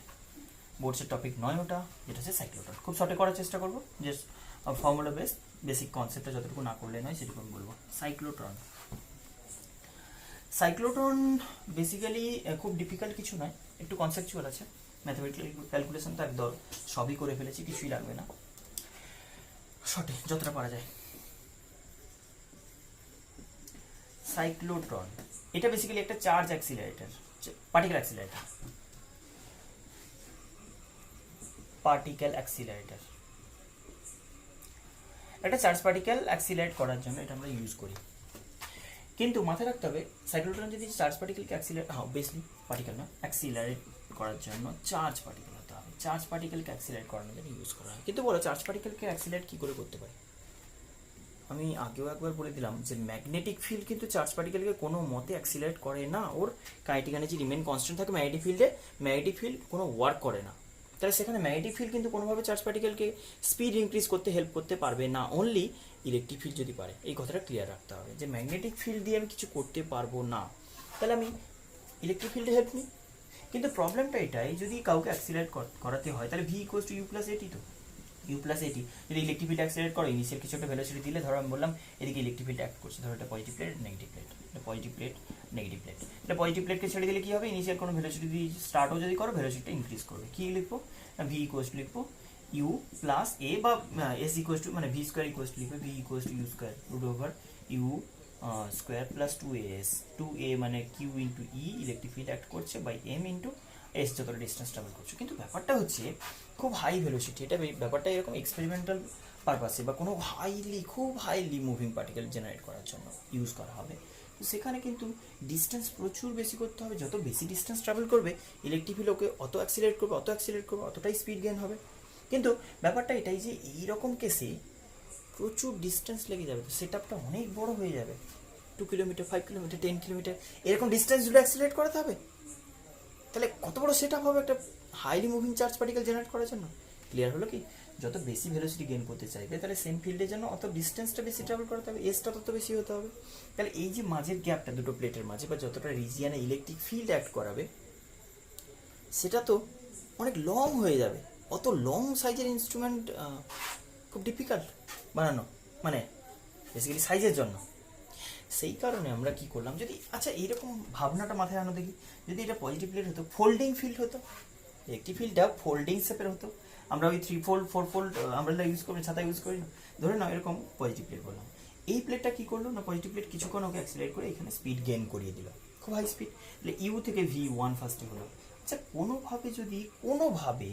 বোর্ডসের টপিক নয় ওটা, যেটা হচ্ছে সাইক্লোট্রন। খুব শর্টে করার চেষ্টা করবো, যে ফর্মুলা বেস বেসিক কনসেপ্টটা যতটুকু না করলে নয় সেটুকু আমি বলবো। সাইক্লোট্রন বেসিক্যালি খুব ডিফিকাল্ট কিছু নয়, একটু কনসেপচুয়াল আছে, ম্যাথমেটিক্যাল ক্যালকুলেশন তো একদম সবই করে ফেলেছি, কিছুই লাগবে না, শর্টে যতটা পারা যায়। সাইক্লোট্রন এটা বেসিক্যালি একটা চার্জ অ্যাক্সিলারেটর, পার্টিকেল অ্যাক্সিলারেটর। একটা চার্জ পার্টিকেল অ্যাক্সিলারেট করার জন্য এটা আমরা ইউজ করি, কিন্তু মাথায় রাখতে হবে সাইক্লোট্রন যদি চার্জ পার্টিকেলকে অ্যাক্সিলারেট করার জন্য চার্জ পার্টিকেল হতে হবে, চার্জ পার্টিকেলকে অ্যাক্সিলারেট করানোর জন্য ইউজ করা হয়। কিন্তু বলো চার্জ পার্টিকেলকে অ্যাক্সিলারেট কী করে করতে পারে? আমি আগেও একবার বলে দিলাম যে ম্যাগনেটিক ফিল্ড কিন্তু চার্জ পার্টিকেলকে কোনো মতে অ্যাক্সিলারেট করে না, ওর কাইনেটিক এনার্জি রিমেন কনস্ট্যান্ট থাকে ম্যাগনেটিক ফিল্ডে, ম্যাগনেটিক ফিল্ড কোনো ওয়ার্ক করে না। তাহলে সেখানে ম্যাগনেটিক ফিল্ড কিন্তু কোনোভাবে চার্জ পার্টিকেলকে স্পিড ইনক্রিজ করতে হেল্প করতে পারবে না, অনলি ইলেকট্রিক ফিল্ড যদি পারে। এই কথাটা ক্লিয়ার রাখতে হবে যে ম্যাগনেটিক ফিল্ড দিয়ে আমি কিছু করতে পারবো না, তাহলে আমি ইলেকট্রিক ফিল্ডে হেল্প নিই। কিন্তু প্রবলেমটা এটাই, যদি কাউকে অ্যাক্সিলারেট করাতে হয় তাহলে V equals to U plus at, তো ইউ প্লাস এটি যদি ইলেকট্রিক ফিল্ড অ্যাক্সিলারেট করো, ইনিশিয়াল কিছু একটা ভেলোসিটি দিলে, ধরো আমি বললাম এদিকে ইলেকট্রিক ফিল্ড অ্যাক্ট করছে, ধরো এটা positive plate negative plate, positive plate negative plate, এটা পজিটিভ প্লেটকে ছেড়ে দিলে কি হবে, ইনিশিয়াল কোনো ভেলোসিটি দিয়ে স্টার্টও যদি করো ভেলোসিটিটা ইনক্রিজ করবে। কি লিখবো? ভি ইকুয়ালস টু লিখবো ইউ প্লাস এ, বা এস ইকুয়ালস টু মানে ভি স্কোয়ার ইকুয়ালস টু লিখবে V equals to U square root over U square plus 2as, 2a মানে Q into E, electric field act করছে, by M into S যতটা distance travel করছো। কিন্তু ব্যাপারটা হচ্ছে খুব হাই ভেলোসিটি, এটা ব্যাপারটা এরকম এক্সপেরিমেন্টাল পারপাসে বা কোনো খুব হাইলি মুভিং পার্টিকেল জেনারেট করার জন্য ইউজ করা হবে। তো সেখানে কিন্তু ডিস্টেন্স প্রচুর বেশি করতে হবে, যত বেশি ডিস্টেন্স ট্রাভেল করবে ইলেকট্রিক ফিল্ড ওকে অত অ্যাক্সিলারেট করবে, অতটাই স্পিড গেইন হবে। কিন্তু ব্যাপারটা এটাই যে এইরকম কেসে প্রচুর ডিস্টেন্স লেগে যাবে, তো সেট আপটা অনেক বড় হয়ে যাবে, 2 কিলোমিটার 5 কিলোমিটার 10 কিলোমিটার এরকম ডিস্টেন্স জুড়ে অ্যাক্সিলারেট করাতে হবে। তাহলে কত বড় সেট আপ হবে একটা highly moving charge particle generate করার জন্য। ক্লিয়ার হলো কি? যত বেশি ভেলোসিটি গেইন করতে চাইবে তাহলে সেম ফিল্ডের জন্য অত ডিস্টেন্সটা বেশি ট্রাভেল করতে হবে, এসটা তত বেশি হতে হবে। তাহলে এই যে মাঝের গ্যাপটা দুটো প্লেটের মাঝে বা যতটা রিজিয়ানে ইলেকট্রিক ফিল্ড অ্যাক্ট করাবে সেটা তো অনেক লং হয়ে যাবে। অত লং সাইজের ইনস্ট্রুমেন্ট খুব ডিফিকাল্ট বানানো, মানে বেসিক্যালি সাইজের জন্য। সেই কারণে আমরা কি করলাম, যদি আচ্ছা এইরকম ভাবনাটা মাথায় আনো দেখি, যদি এটা পজিটিভ প্লেট হতো, ফোল্ডিং ফিল্ড হতো, ইলেকট্রিক ফিল্ডটা ফোল্ডিং শেপের হতো, আমরা ওই 3 ফোল্ড 4 ফোল্ড আমরা ইউজ করি, ছাতা ইউজ করি না, ধরে নাও এরকম পজিটিভ প্লেট বললাম, এই প্লেটটা কি করলো না, পজিটিভ প্লেট কিছুক্ষণ ওকে অ্যাক্সিলারেট করে এখানে স্পিড গেইন করিয়ে দিল, খুব হাই স্পিড, তাহলে ইউ থেকে V1 ফার্স্টে হলো। আচ্ছা কোনোভাবে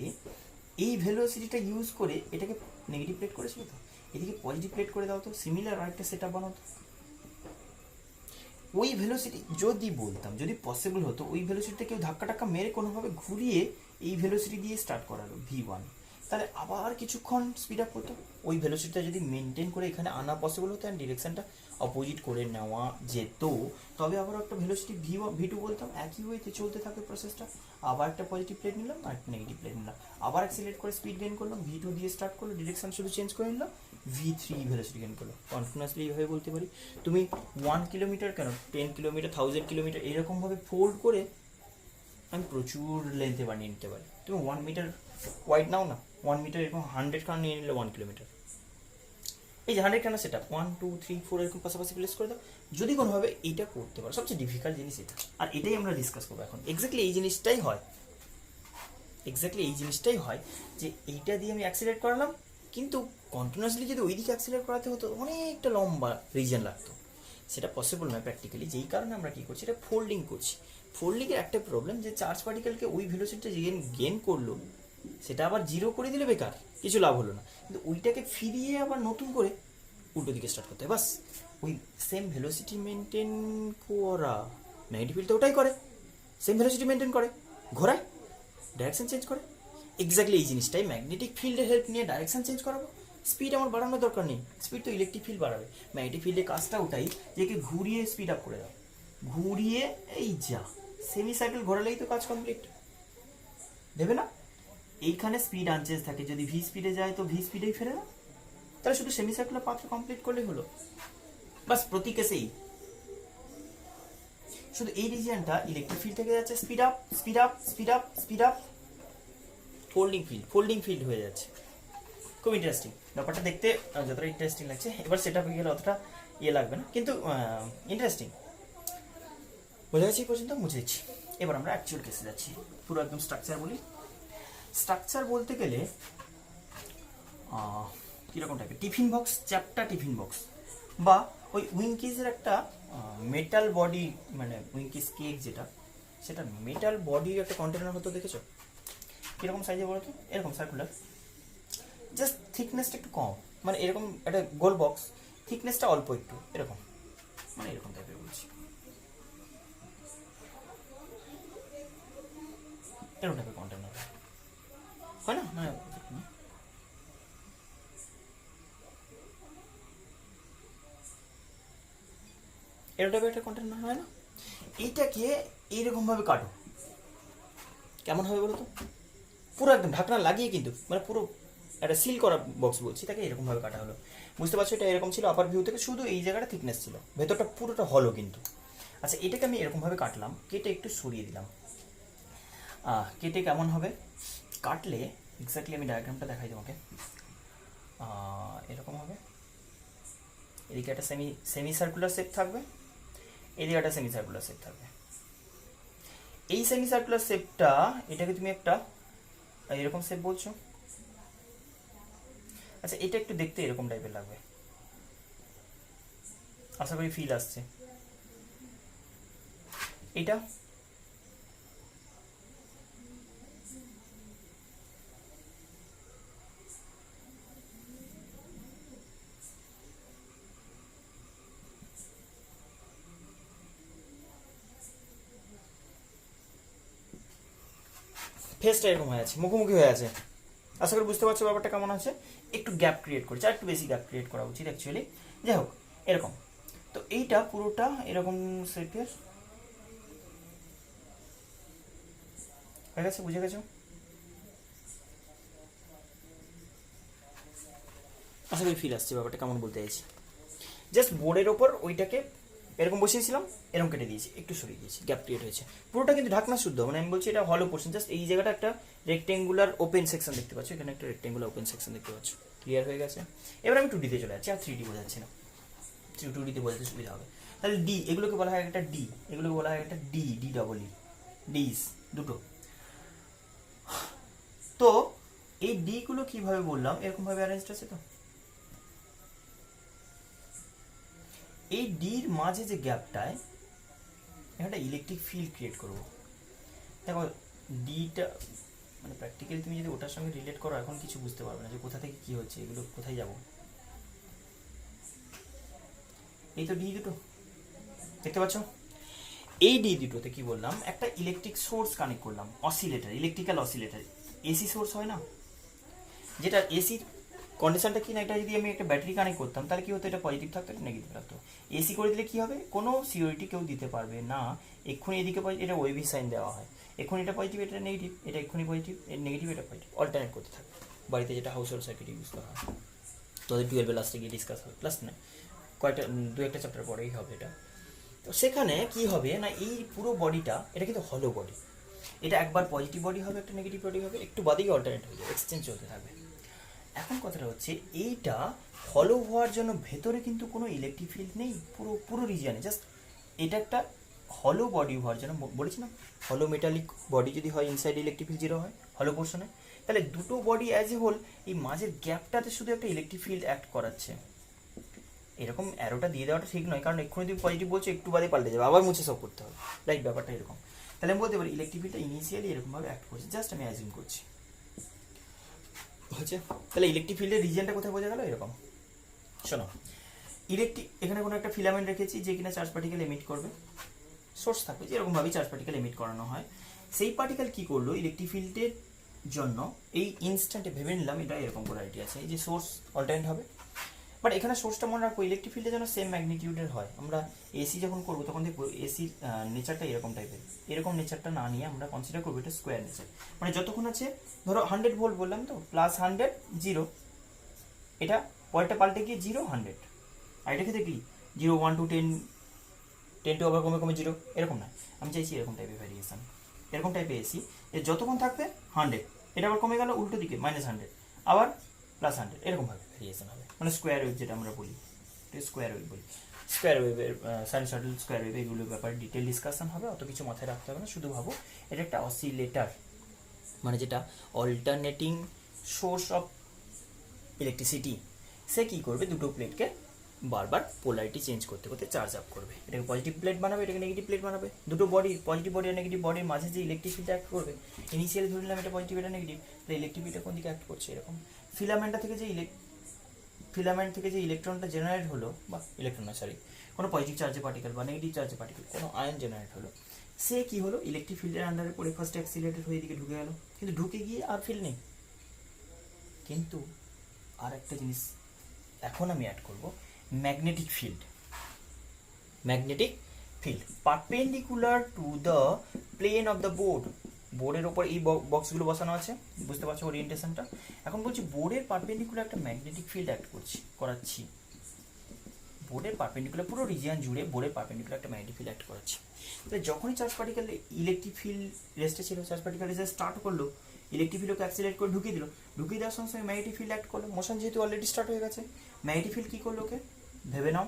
এই ভেলোসিটিটা ইউজ করে এটাকে নেগেটিভ প্লেট করেছিল, তো এদিকে পজিটিভ প্লেট করে দাও, তো সিমিলার আরেকটা সেট আপ বানাতো। ওই ভেলোসিটি যদি পসিবল হতো, ওই ভেলোসিটিতে কেউ ধাক্কা মেরে কোনোভাবে ঘুরিয়ে এই ভেলোসিটি দিয়ে স্টার্ট করালো V1, তাহলে আবার কিছুক্ষণ স্পিড আপ হতো, ওই ভেলোসিটিটা যদি মেনটেন করে এখানে আনা পসিবল হতো অ্যান্ড ডিরেকশনটা অপোজিট করে নেওয়া যেত, তবে আবার একটা ভেলোসিটি V2 বলতাম, একই ওয়েতে চলতে থাকে প্রসেসটা, আবার একটা পজিটিভ প্লেট নিলাম আর একটা নেগেটিভ প্লেট নিলাম, আবার অ্যাক্সিলারেট করে স্পিড গেইন করলাম, V2 দিয়ে স্টার্ট করলো, ডিরেকশন শুধু চেঞ্জ করে নিলাম, V3 ভেলোসিটি গেইন করলো। কনটিনিউয়াসলি এইভাবে বলতে পারি, তুমি 1 কিলোমিটার কেন 10 কিলোমিটার 1000 কিলোমিটার এরকমভাবে ফোল্ড করে আমি প্রচুর লেন্থে বানিয়ে নিতে পারি। তুমি 1 মিটার ওয়াইড নাও না, 1 মিটার এরকম 100 কারণ নিয়ে নিলে 1 কিলোমিটার, এই যে 100 খানা সেট আপ 1 2 3 4 এরকম পাশাপাশি প্লেস করে দাও, যদি কোনোভাবে এইটা করতে পারো। সবচেয়ে ডিফিকাল্ট জিনিস এটা, আর এটাই আমরা ডিসকাস করবো এখন। এক্স্যাক্টলি এই জিনিসটাই হয় যে এইটা দিয়ে আমি অ্যাক্সিলারেট করালাম, কিন্তু কন্টিনিউয়াসলি যদি ওই দিকে অ্যাক্সিলারেট করাতে হতো অনেকটা লম্বা রিজন লাগতো, সেটা পসিবল নয় প্র্যাকটিক্যালি। যেই কারণে আমরা কী করছি, এটা ফোল্ডিং করছি। ফোল্ডিংয়ের একটা প্রবলেম যে চার্জ পার্টিকেলকে ওই ভেলোসিটিটা গেন করলো, সেটা আবার জিরো করে দিলে বেকার, কিছু লাভ হলো না। কিন্তু ওইটাকে ফিরিয়ে আবার নতুন করে উল্টো দিকে স্টার্ট করতে হয়, বাস ওই সেম ভেলোসিটি মেনটেন করা। ম্যাগনেটিক ফিল্ড তো ওটাই করে, সেম ভেলোসিটি মেনটেন করে, ঘোরায়, ডাইরেকশন চেঞ্জ করে। এক্স্যাক্টলি এই জিনিসটাই ম্যাগনেটিক ফিল্ডের হেল্প নিয়ে ডাইরেকশন চেঞ্জ করাবো। স্পিড আমার বাড়ানোর দরকার নেই, স্পিড তো ইলেকট্রিক ফিল্ড বাড়াবে। ম্যাগনেটিক ফিল্ডের কাজটা ওটাই যে একে ঘুরিয়ে স্পিড আপ করে দাও, ঘুরিয়ে এই যা সেমি সাইকেল ঘোরালেই তো কাজ কমপ্লিট, দেবে না? এইখানে স্পিড আনচেঞ্জ থাকে, যদি ভি স্পিডে যায় তো ভি স্পিডেই ফেরে না, তাহলে শুধু সেমি সার্কুলার পাথটা কমপ্লিট করলেই হলো, বাস। প্রতি কেসেই শুধু এই রিজিয়নটা ইলেকট্রিক ফিল্ড থেকে যাচ্ছে speed up speed up speed up speed up, folding field হয়ে যাচ্ছে। খুব ইন্টারেস্টিং ব্যাপারটা দেখতে, যতটা ইন্টারেস্টিং লাগছে। এবার সেটা হয়ে গেলে অতটা ইয়ে লাগবে না, কিন্তু ইন্টারেস্টিং। বোঝা যাচ্ছে এই পর্যন্ত, বুঝে দিচ্ছি। এবার আমরা অ্যাকচুয়াল কেসে যাচ্ছি, পুরো একদম স্ট্রাকচার বলি। স্ট্রাকচার বলতে গেলে কীরকম টাইপের, টিফিন বক্স, চ্যাপ্টা টিফিন বক্স, বা ওই উইঙ্কিজের একটা মেটাল বডি, মানে উইঙ্কিজ কেক যেটা, সেটা মেটাল বডির একটা কন্টেনার হতো, দেখেছো? কীরকম সাইজে বলো তো? এরকম সার্কুলার, জাস্ট থিকনেসটা একটু কম, মানে এরকম একটা গোল বক্স, থিকনেসটা অল্প একটু, এরকম, মানে এরকম টাইপের বলছি, এরকম টাইপের কন্টেনার হয় না? মানে এরকম টাইপের একটা কন্টেনার হয় না? এইটাকে এইরকমভাবে কাটো, কেমন হবে বলো তো? পুরো একদম ঢাকনা লাগিয়ে, কিন্তু মানে পুরো একটা সিল করা বক্স বলছি, তাকে এরকমভাবে কাটা হলো। বুঝতে পারছো? এটা এরকম ছিল আপার ভিউ থেকে, শুধু এই জায়গাটা থিকনেস ছিল, ভেতরটা পুরোটা হলো কিন্তু। আচ্ছা, এটাকে আমি এরকমভাবে কাটলাম, কেটে একটু সরিয়ে দিলাম। কেটে কেমন হবে কাটলে, এক্স্যাক্টলি আমি ডায়াগ্রামটা দেখাই তোমাকে। এরকম হবে, এদিকে একটা সেমি সার্কুলার শেপ থাকবে, এদিকে একটা সেমি সার্কুলার শেপ থাকবে। এই সেমি সার্কুলার শেপটা, এটাকে তুমি একটা এরকম শেপ বলছো। আচ্ছা, এটা একটু দেখতে এরকম টাইপের লাগবে, আশা করি ফিল আসছে। এটা ফেসটা এরকম হয়ে আছে, মুখোমুখি হয়ে আছে। আশা করি বুঝতে পারছো ব্যাপারটা কেমন আছে। একটু গ্যাপ ক্রিয়েট করেছে, আর একটু বেশি গ্যাপ ক্রিয়েট করা উচিত অ্যাকচুয়ালি। যাই হোক, এরকম। তো এইটা পুরোটা এরকম শেপের হয়ে গেছে, বুঝে গেছো? আশা করি ফিল আসছে ব্যাপারটা কেমন বলতে চাইছি। জাস্ট বোর্ডের ওপর ওইটাকে এরকম বসিয়েছিলাম, এরকম কেটে দিয়েছি, একটু সরিয়ে দিয়েছি, গ্যাপ ক্রিয়েট হয়েছে। পুরোটা কিন্তু ঢাকনা শুদ্ধ, মানে আমি বলছি এটা হলো পোর্শন। জাস্ট এই জায়গাটা একটা রেক্টেঙ্গুলার ওপেন সেকশন দেখতে পাচ্ছ, এখানে একটা রেক্টেঙ্গুলার ওপেন সেকশন দেখতে পাচ্ছ। ক্লিয়ার হয়ে গেছে? এবার আমি 2D তে চলে যাচ্ছি, আর 3D বোঝাচ্ছি না, 2D তে বোঝাতে সুবিধা হবে। তাহলে ডি, এগুলোকে বলা হয় একটা ডি, এগুলোকে বলা হয় একটা D, D double E, dees দুটো। তো এই ডি গুলো কিভাবে বললাম, এরকম ভাবে অ্যারেঞ্জড আছে। তো এই ডির মাঝে যে গ্যাপটায় একটা ইলেকট্রিক ফিল্ড ক্রিয়েট করবো। দেখো ডিটা মানে প্র্যাকটিক্যালি তুমি যদি ওটার সঙ্গে রিলেট করো, এখন কিছু বুঝতে পারবে না যে কোথা থেকে কি হচ্ছে, এগুলো কোথায় যাব। এই তো ডি দুটো দেখতে পাচ্ছ, এই ডি দুটোতে কি বললাম, একটা ইলেকট্রিক সোর্স কানেক্ট করলাম, oscillator, electrical oscillator. AC source হয় না, যেটা এসি কন্ডিশনটা কি না, এটা যদি আমি একটা ব্যাটারি কানেক্ট করতাম তাহলে কি হতো, এটা পজিটিভ থাকতো, এটা নেগেটিভ থাকতো। এসি করে দিলে কি হবে, কোনো সিওরিটি কেউ দিতে পারবে না এক্ষুনি এদিকে এটা ওয়েভি সাইন দেওয়া হয়, এক্ষুনি এটা পজিটিভ, এটা নেগেটিভ, এটা এক্ষুনি পজিটিভ, এটা নেগেটিভ, এটা পজিটিভ, অল্টারনেট করতে থাকবে। বাড়িতে যেটা হাউস হোল্ড সার্কিট ইউজ করা হয়, তোদের 12 লাস্টে গিয়ে ডিসকাস হবে, প্লাস না কয়েকটা 2-1টা চ্যাপ্টার পরেই হবে এটা। তো সেখানে কি হবে না, এই পুরো বডিটা, এটা কিন্তু হলো বডি, এটা একবার পজিটিভ বডি হবে, একটা নেগেটিভ বডি হবে, একটু বাদিকে অল্টারনেট হয়ে যাবে, এক্সচেঞ্জ চলতে থাকবে। এখন কথাটা হচ্ছে এইটা হলো হওয়ার জন্য ভেতরে কিন্তু কোনো ইলেকট্রিক ফিল্ড নেই, পুরো পুরো রিজিয়নে। জাস্ট এটা একটা হলো বডি হওয়ার জন্য বলেছি না, হলো মেটালিক বডি যদি হয় ইনসাইড ইলেকট্রিক ফিল্ড জিরো হয় হলো পোর্শনে, তাহলে দুটো বডি অ্যাজ এ হোল এই মাঝের গ্যাপটাতে শুধু একটা ইলেকট্রিক ফিল্ড অ্যাক্ট করাচ্ছে। এরকম অ্যারোটা দিয়ে দেওয়াটা ঠিক নয়, কারণ এক্ষুনি তুমি পজিটিভ বলছো, একটু বাদে পাল্টে যাবে, আবার মুছে সব করতে হবে, রাইট? ব্যাপারটা এরকম। তাহলে আমি বলতে পারি ইলেকট্রিক ফিল্ডটা ইনিশিয়ালি এরকমভাবে অ্যাক্ট করছে, জাস্ট আমি অ্যাজিউম করছি, হচ্ছে। তাহলে ইলেকট্রিক ফিল্ডের রিজিয়নটা কোথায় বোঝা গেল? এরকম। শোনো, ইলেকট্রিক এখানে কোনো একটা ফিলামেন্ট রেখেছি যে কিনা চার্জ পার্টিকেল এমিট করবে, সোর্স থাকবে, যেরকমভাবেই চার্জ পার্টিকেল এমিট করানো হয়। সেই পার্টিকেল কি করলো, ইলেকট্রিক ফিল্ডের জন্য এই ইনস্ট্যান্টে ভেবে নিলাম এটা এরকম পোলারিটি আছে, এই যে সোর্স অল্টারনেট হবে, বাট এখানে সোর্সটা মনে রাখবো ইলেকট্রিক ফিল্ডের জন্য সেম ম্যাগনিটিউডের হয়। আমরা এসি যখন করবো তখন দেখবো এসির নেচারটা এরকম টাইপের, এরকম নেচারটা না নিয়ে আমরা কনসিডার করবো এটা স্কোয়ার নেচার। মানে যতক্ষণ আছে ধরো 100 ভোল্ট বললাম তো, +100 0, এটা পরেরটা পাল্টে গিয়ে 0 100, আর এটা ক্ষেত্রে কি 0 1 2 10 10 টু আবার কমে কমে 0, এরকম না। আমি চাইছি এরকম টাইপের ভ্যারিয়েশন, এরকম টাইপের এসি যতক্ষণ থাকবে 100, এটা আবার কমে গেল উল্টো দিকে -100, আবার +100, এরকমভাবে ভ্যারিয়েশন হবে। মানে স্কোয়ার ওয়েভ যেটা আমরা বলি, স্কোয়ার ওয়েভ বলি। স্কোয়ার ওয়েভের সাইনোসয়েডাল স্কোয়ার ওয়েভ এগুলোর ব্যাপারে ডিটেল ডিসকাশন হবে, অত কিছু মাথায় রাখতে হবে না, শুধু ভাবো এটা একটা অসিলেটার, মানে যেটা অল্টারনেটিং সোর্স অফ ইলেকট্রিসিটি। সে কি করবে, দুটো প্লেটকে বারবার পোলারিটি চেঞ্জ করতে করতে চার্জ আপ করবে, এটাকে পজিটিভ প্লেট বানাবে, এটাকে নেগেটিভ প্লেট বানাবে। দুটো বডি, পজিটিভ বডি আর নেগেটিভ বডির মাঝে যে ইলেকট্রিক ফিল্ড অ্যাক্ট করবে, ইনিশিয়ালি ধরে নিলাম এটা পজিটিভ এটা নেগেটিভ, তাহলে ইলেকট্রিক ফিল্ডটা কোন দিকে অ্যাক্ট করছে, এরকম। ফিলামেন্টটা থেকে যে ফিলামেন্ট থেকে যে ইলেকট্রনটা জেনারেট হলো, বা ইলেকট্রন না সরি, কোনো পজিটিভ চার্জে পার্টিকেল বা নেগেটিভ চার্জে পার্টিকেল, কোনো আয়ন জেনারেট হলো, সে কি হলো ইলেকট্রিক ফিল্ডের আন্ডারে পড়ে ফার্স্ট অ্যাক্সিলারেটেড হয়ে এদিকে ঢুকে গেল, কিন্তু ঢুকে গিয়ে আর ফিল্ড নেই। কিন্তু আর একটা জিনিস এখন আমি অ্যাড করব, magnetic field. Magnetic field perpendicular to the plane of the board, বোর্ডের ওপর এই বক্সগুলো বসানো আছে, বুঝতে পারছো ওরিয়েন্টেশনটা। এখন বলছি বোর্ডের পারপেন্ডিকুলার একটা ম্যাগনেটিক ফিল্ড অ্যাড করাচ্ছি, বোর্ডের পারপেন্ডিকুলার পুরো রিজিয়ন জুড়ে বোর্ডের পারপেন্ডিকুলার একটা ম্যাগনেটিক ফিল্ড অ্যাড করাচ্ছি। তাহলে যখনই চার্জ পার্টিকেল ইলেকট্রিক ফিল্ড রেস্টে ছিল, চার্জ পার্টিকেল রেস্ট স্টার্ট করলো, ইলেকট্রিক ফিল্ডকে অ্যাক্সিলারেট করে ঢুকিয়ে দিল, ঢুকিয়ে দেওয়ার সঙ্গে সঙ্গে ম্যাগনেটিক ফিল্ড অ্যাক্ট করলো, মোশন যেহেতু অলরেডি স্টার্ট হয়ে গেছে, ম্যাগনেটিক ফিল্ড কী করলো, ওকে ভেবে নাও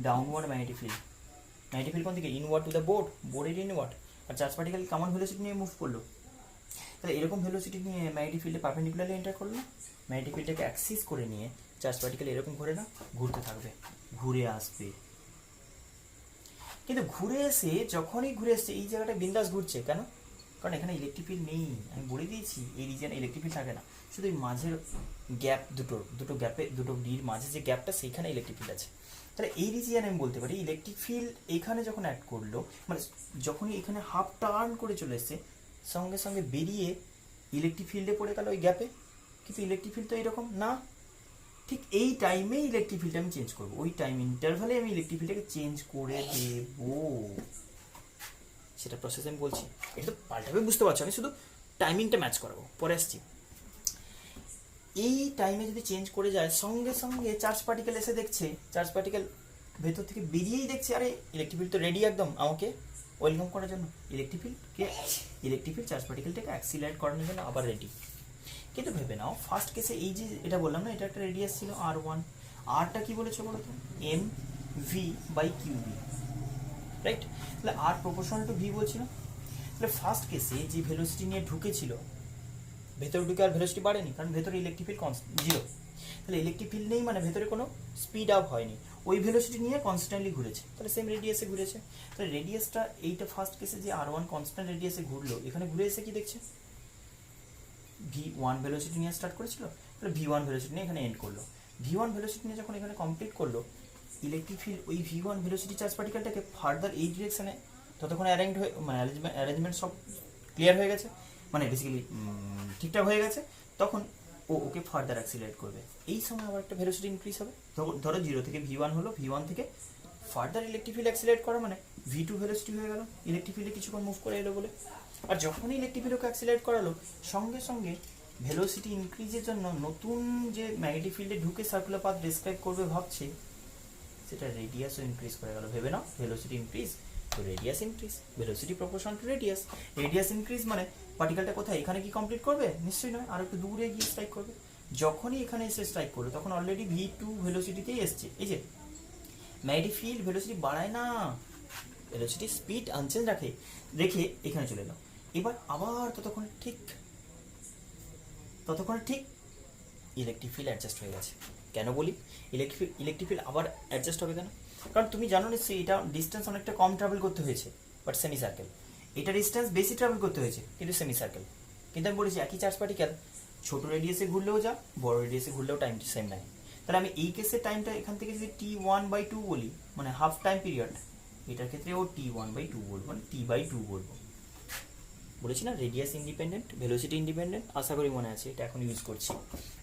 downward magnetic field. Magnetic field কোন দিকে, ইনওয়ার্ড টু দ্য বোর্ড, বোর্ডের ইনওয়ার্ড, আর চার্জ পার্টিকেল কমন ভেলোসিটি নিয়ে মুভ করলো। তাহলে এরকম ভেলোসিটি নিয়ে ম্যাগনেটিক ফিল্ডে পারপেন্ডিকুলারলি এন্টার করলো, ম্যাগনেটিক ফিল্ডটাকে অ্যাক্সিস করে নিয়ে চার্জ পার্টিকেল এরকম ঘুরে না ঘুরতে থাকবে, ঘুরে আসবে। কিন্তু ঘুরে এসে যখনই ঘুরে এসছে এই জায়গাটা বিন্দাস ঘুরছে, কেন? কারণ এখানে ইলেকট্রিক ফিল্ড নেই, আমি বলে দিয়েছি এই রিজিয়নে ইলেকট্রিক ফিল্ড থাকে না, শুধু এই মাঝের গ্যাপ দুটো গ্যাপে, দুটো ডির মাঝে যে গ্যাপটা সেইখানে ইলেকট্রিক ফিল্ড আছে। তাহলে এই রিজিয়নে আমি বলতে পারি ইলেকট্রিক ফিল্ড এখানে যখন অ্যাড করলো, মানে যখনই এখানে হাফ টার্ন করে চলে এসছে, সঙ্গে সঙ্গে বেরিয়ে ইলেকট্রিক ফিল্ডে পড়ে গেল ওই গ্যাপে। কিন্তু ইলেকট্রিক ফিল্ড তো এরকম না, ঠিক এই টাইমে ইলেকট্রিক ফিল্ডটা আমি চেঞ্জ করবো, ওই টাইম ইন্টারভালে আমি ইলেকট্রিক ফিল্ডটাকে চেঞ্জ করে দেবো, সেটা প্রসেস আমি বলছি। এটা তো পাল্টাবে, বুঝতে পারছো, আমি শুধু টাইমিংটা ম্যাচ করাবো, পরে আসছি। এই টাইমে যদি চেঞ্জ করে যায়, সঙ্গে সঙ্গে চার্জ পার্টিকেল এসে দেখছে, চার্জ পার্টিকেল ভেতর থেকে বেরিয়েই দেখছে আরে ইলেকট্রিক ফিল্ড তো রেডি একদম আমাকে ওয়েলকাম করার জন্য, ইলেকট্রিক ফিল্ড চার্জ পার্টিকেলটাকে অ্যাক্সিলারেট করানোর জন্য আবার রেডি। কিন্তু ভেবে নাও ফার্স্ট কেসে এই যে এটা বললাম না, এটা একটা রেডিয়াস ছিল r1, আরটা কি বলেছো বলো তো, M V by Q B, right? তাহলে আর প্রপোর্শনাল টু ভি বলছিল। তাহলে ফার্স্ট কেসে যে ভেলোসিটি নিয়ে ঢুকেছিল, ভেতরে ঢুকে আর ভেলোসিটি বাড়েনি, কারণ ভেতরে ইলেকট্রিক ফিল্ড জিরো। তাহলে ইলেকট্রিক ফিল্ড নেই মানে ভেতরে কোনো স্পিড আপ হয়নি, ওই ভেলোসিটি নিয়ে কনস্ট্যান্টলি ঘুরেছে, তাহলে সেম রেডিয়াসে ঘুরেছে। তাহলে রেডিয়াসটা এইটা ফার্স্ট কেসে যে r1 কনস্ট্যান্ট রেডিয়াসে ঘুরলো, এখানে ঘুরে এসে কি দেখছে, v1 ভেলোসিটি নিয়ে স্টার্ট করেছিল, তাহলে v1 ভেলোসিটি নিয়ে এখানে এন্ড করলো। v1 ভেলোসিটি নিয়ে যখন এখানে কমপ্লিট করলো, ইলেকট্রিক ফিল্ড ওই v1 ভেলোসিটি চার্জ পার্টিকেলটাকে ফার্দার এই ডিরেকশনে ততক্ষণ অ্যারেঞ্জ হয়ে, মানে অ্যারেঞ্জমেন্ট সব ক্লিয়ার হয়ে গেছে, মানে বেসিক্যালি ঠিকঠাক হয়ে গেছে, তখন ওকে ফার্দার অ্যাক্সিলারেট করবে। এই সময় আবার একটা ভেলোসিটি ইনক্রিজ হবে, ধরো 0 থেকে v1 হলো, v1 থেকে ফার্দার ইলেকট্রিক ফিল্ড অ্যাক্সিলারেট করা মানে v2 ভেলোসিটি হয়ে গেল, ইলেকট্রিক ফিল্ডে কিছুক্ষণ মুভ করে এলো বলে। আর যখনই ইলেকট্রিক ফিল্ডকে অ্যাক্সিলারেট করালো, সঙ্গে সঙ্গে ভেলোসিটি ইনক্রিজের জন্য নতুন যে ম্যাগনেটিক ফিল্ডে ঢুকে সার্কুলার পাথ ডেসক্রাইব করবে ভাবছে, সেটা রেডিয়াসও ইনক্রিজ করে গেল। ভেবে নাও ভেলোসিটি ইনক্রিজ তো radius increase, velocity proportional to radius. Radius increase মানে পার্টিকেলটা কোথায়, এখানে কি কমপ্লিট করবে? নিশ্চয়ই নয়, আর একটু দূরে গিয়ে স্ট্রাইক করবে। যখনই এখানে এসে স্ট্রাইক করলো তখন অলরেডি v2 ভেলোসিটিতেই এসছে। এই যে ম্যাগনেটিক ফিল্ড ভেলোসিটি বাড়ায় না, ভেলোসিটি স্পিড আনচেঞ্জ রেখে এখানে চলে এলো। এবার আবার ততক্ষণে ঠিক ইলেকট্রিক ফিল্ড অ্যাডজাস্ট হয়ে গেছে। কেন বলি ইলেকট্রিক ফিল্ড আবার অ্যাডজাস্ট হবে কেন? কারণ তুমি জানো নিশ্চয়ই এটা ডিস্টেন্স অনেকটা কম ট্রাভেল করতে হয়েছে, বাট সেমি সার্কেল। এটা ডিস্টেন্স বেশি ট্রাভেল করতে হয়েছে কিন্তু সেমি সার্কেল। কিন্তু আমি বলেছি একই চার্জ পার্টিকেল ছোট রেডিয়াসে ঘুরলেও যা, বড় রেডিয়াসে ঘুরলেও টাইম সেম নাই। তাহলে আমি এই কেসের টাইমটা এখান থেকে যদি t1/2 বলি, মানে হাফ টাইম পিরিয়ড, এটার ক্ষেত্রে ও t1/2 বলবো, মানে t/2 বলবো। বলেছি না রেডিয়াস ইন্ডিপেন্ডেন্ট, ভেলোসিটি ইন্ডিপেন্ডেন্ট। আশা করি মনে আছে, এটা এখন ইউজ করছি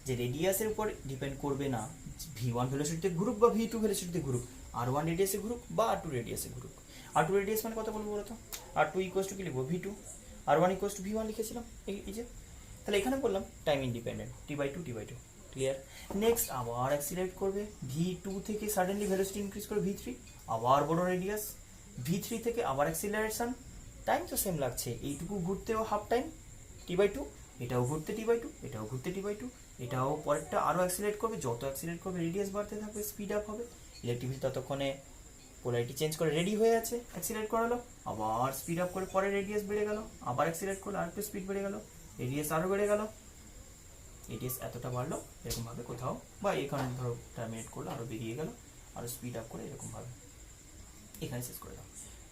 যে রেডিয়াসের উপর ডিপেন্ড করবে না v1 ভেলোসিটিতে ঘুরুক বা v2 ভেলোসিটিতে ঘুরুক, r1 রেডিয়াসে ঘুরুক বা r2 রেডিয়াসে ঘুরুক। r2 রেডিয়াস মানে কত বলবো বলতো? r2 ইকুয়ালস টু কি লিখবো? v2, r1 equals to v1 লিখেছিলাম এই যে। তাহলে এখানে বললাম time independent, t/2 clear. Next আবার অ্যাক্সিলারেট করবে, v2 থেকে সাডেনলি ভেলোসিটি ইনক্রিজ করে v3, আবার বড় রেডিয়াস, v3 থেকে আবার অ্যাক্সিলারেশন, টাইম তো সেম লাগছে, এইটুকু ঘুরতেও হাফ টাইম t/2, এটাও ঘুরতে t/2, এটাও ঘুরতে t/2, এটাও পরেরটা আরও অ্যাক্সিলারেট করবে, যত অ্যাক্সিলারেট করবে রেডিয়াস বাড়তে থাকবে, স্পিড আপ হবে। ইলেকট্রিক ফিল্ড ততক্ষণে পোলারিটি চেঞ্জ করে রেডি হয়ে আছে, অ্যাক্সিলারেট করালো, আবার স্পিড আপ করে পরে রেডিয়াস বেড়ে গেল, আবার অ্যাক্সিলারেট করলো, আর একটু স্পিড বেড়ে গেল, রেডিয়াস আরও বেড়ে গেল, রেডিয়াস এতটা বাড়লো এরকমভাবে কোথাও, বা এখানে ধরো টার্মিনেট করলো, আরও বেরিয়ে গেল, আরও স্পিড আপ করে এরকমভাবে এখানে শেষ করে দাও।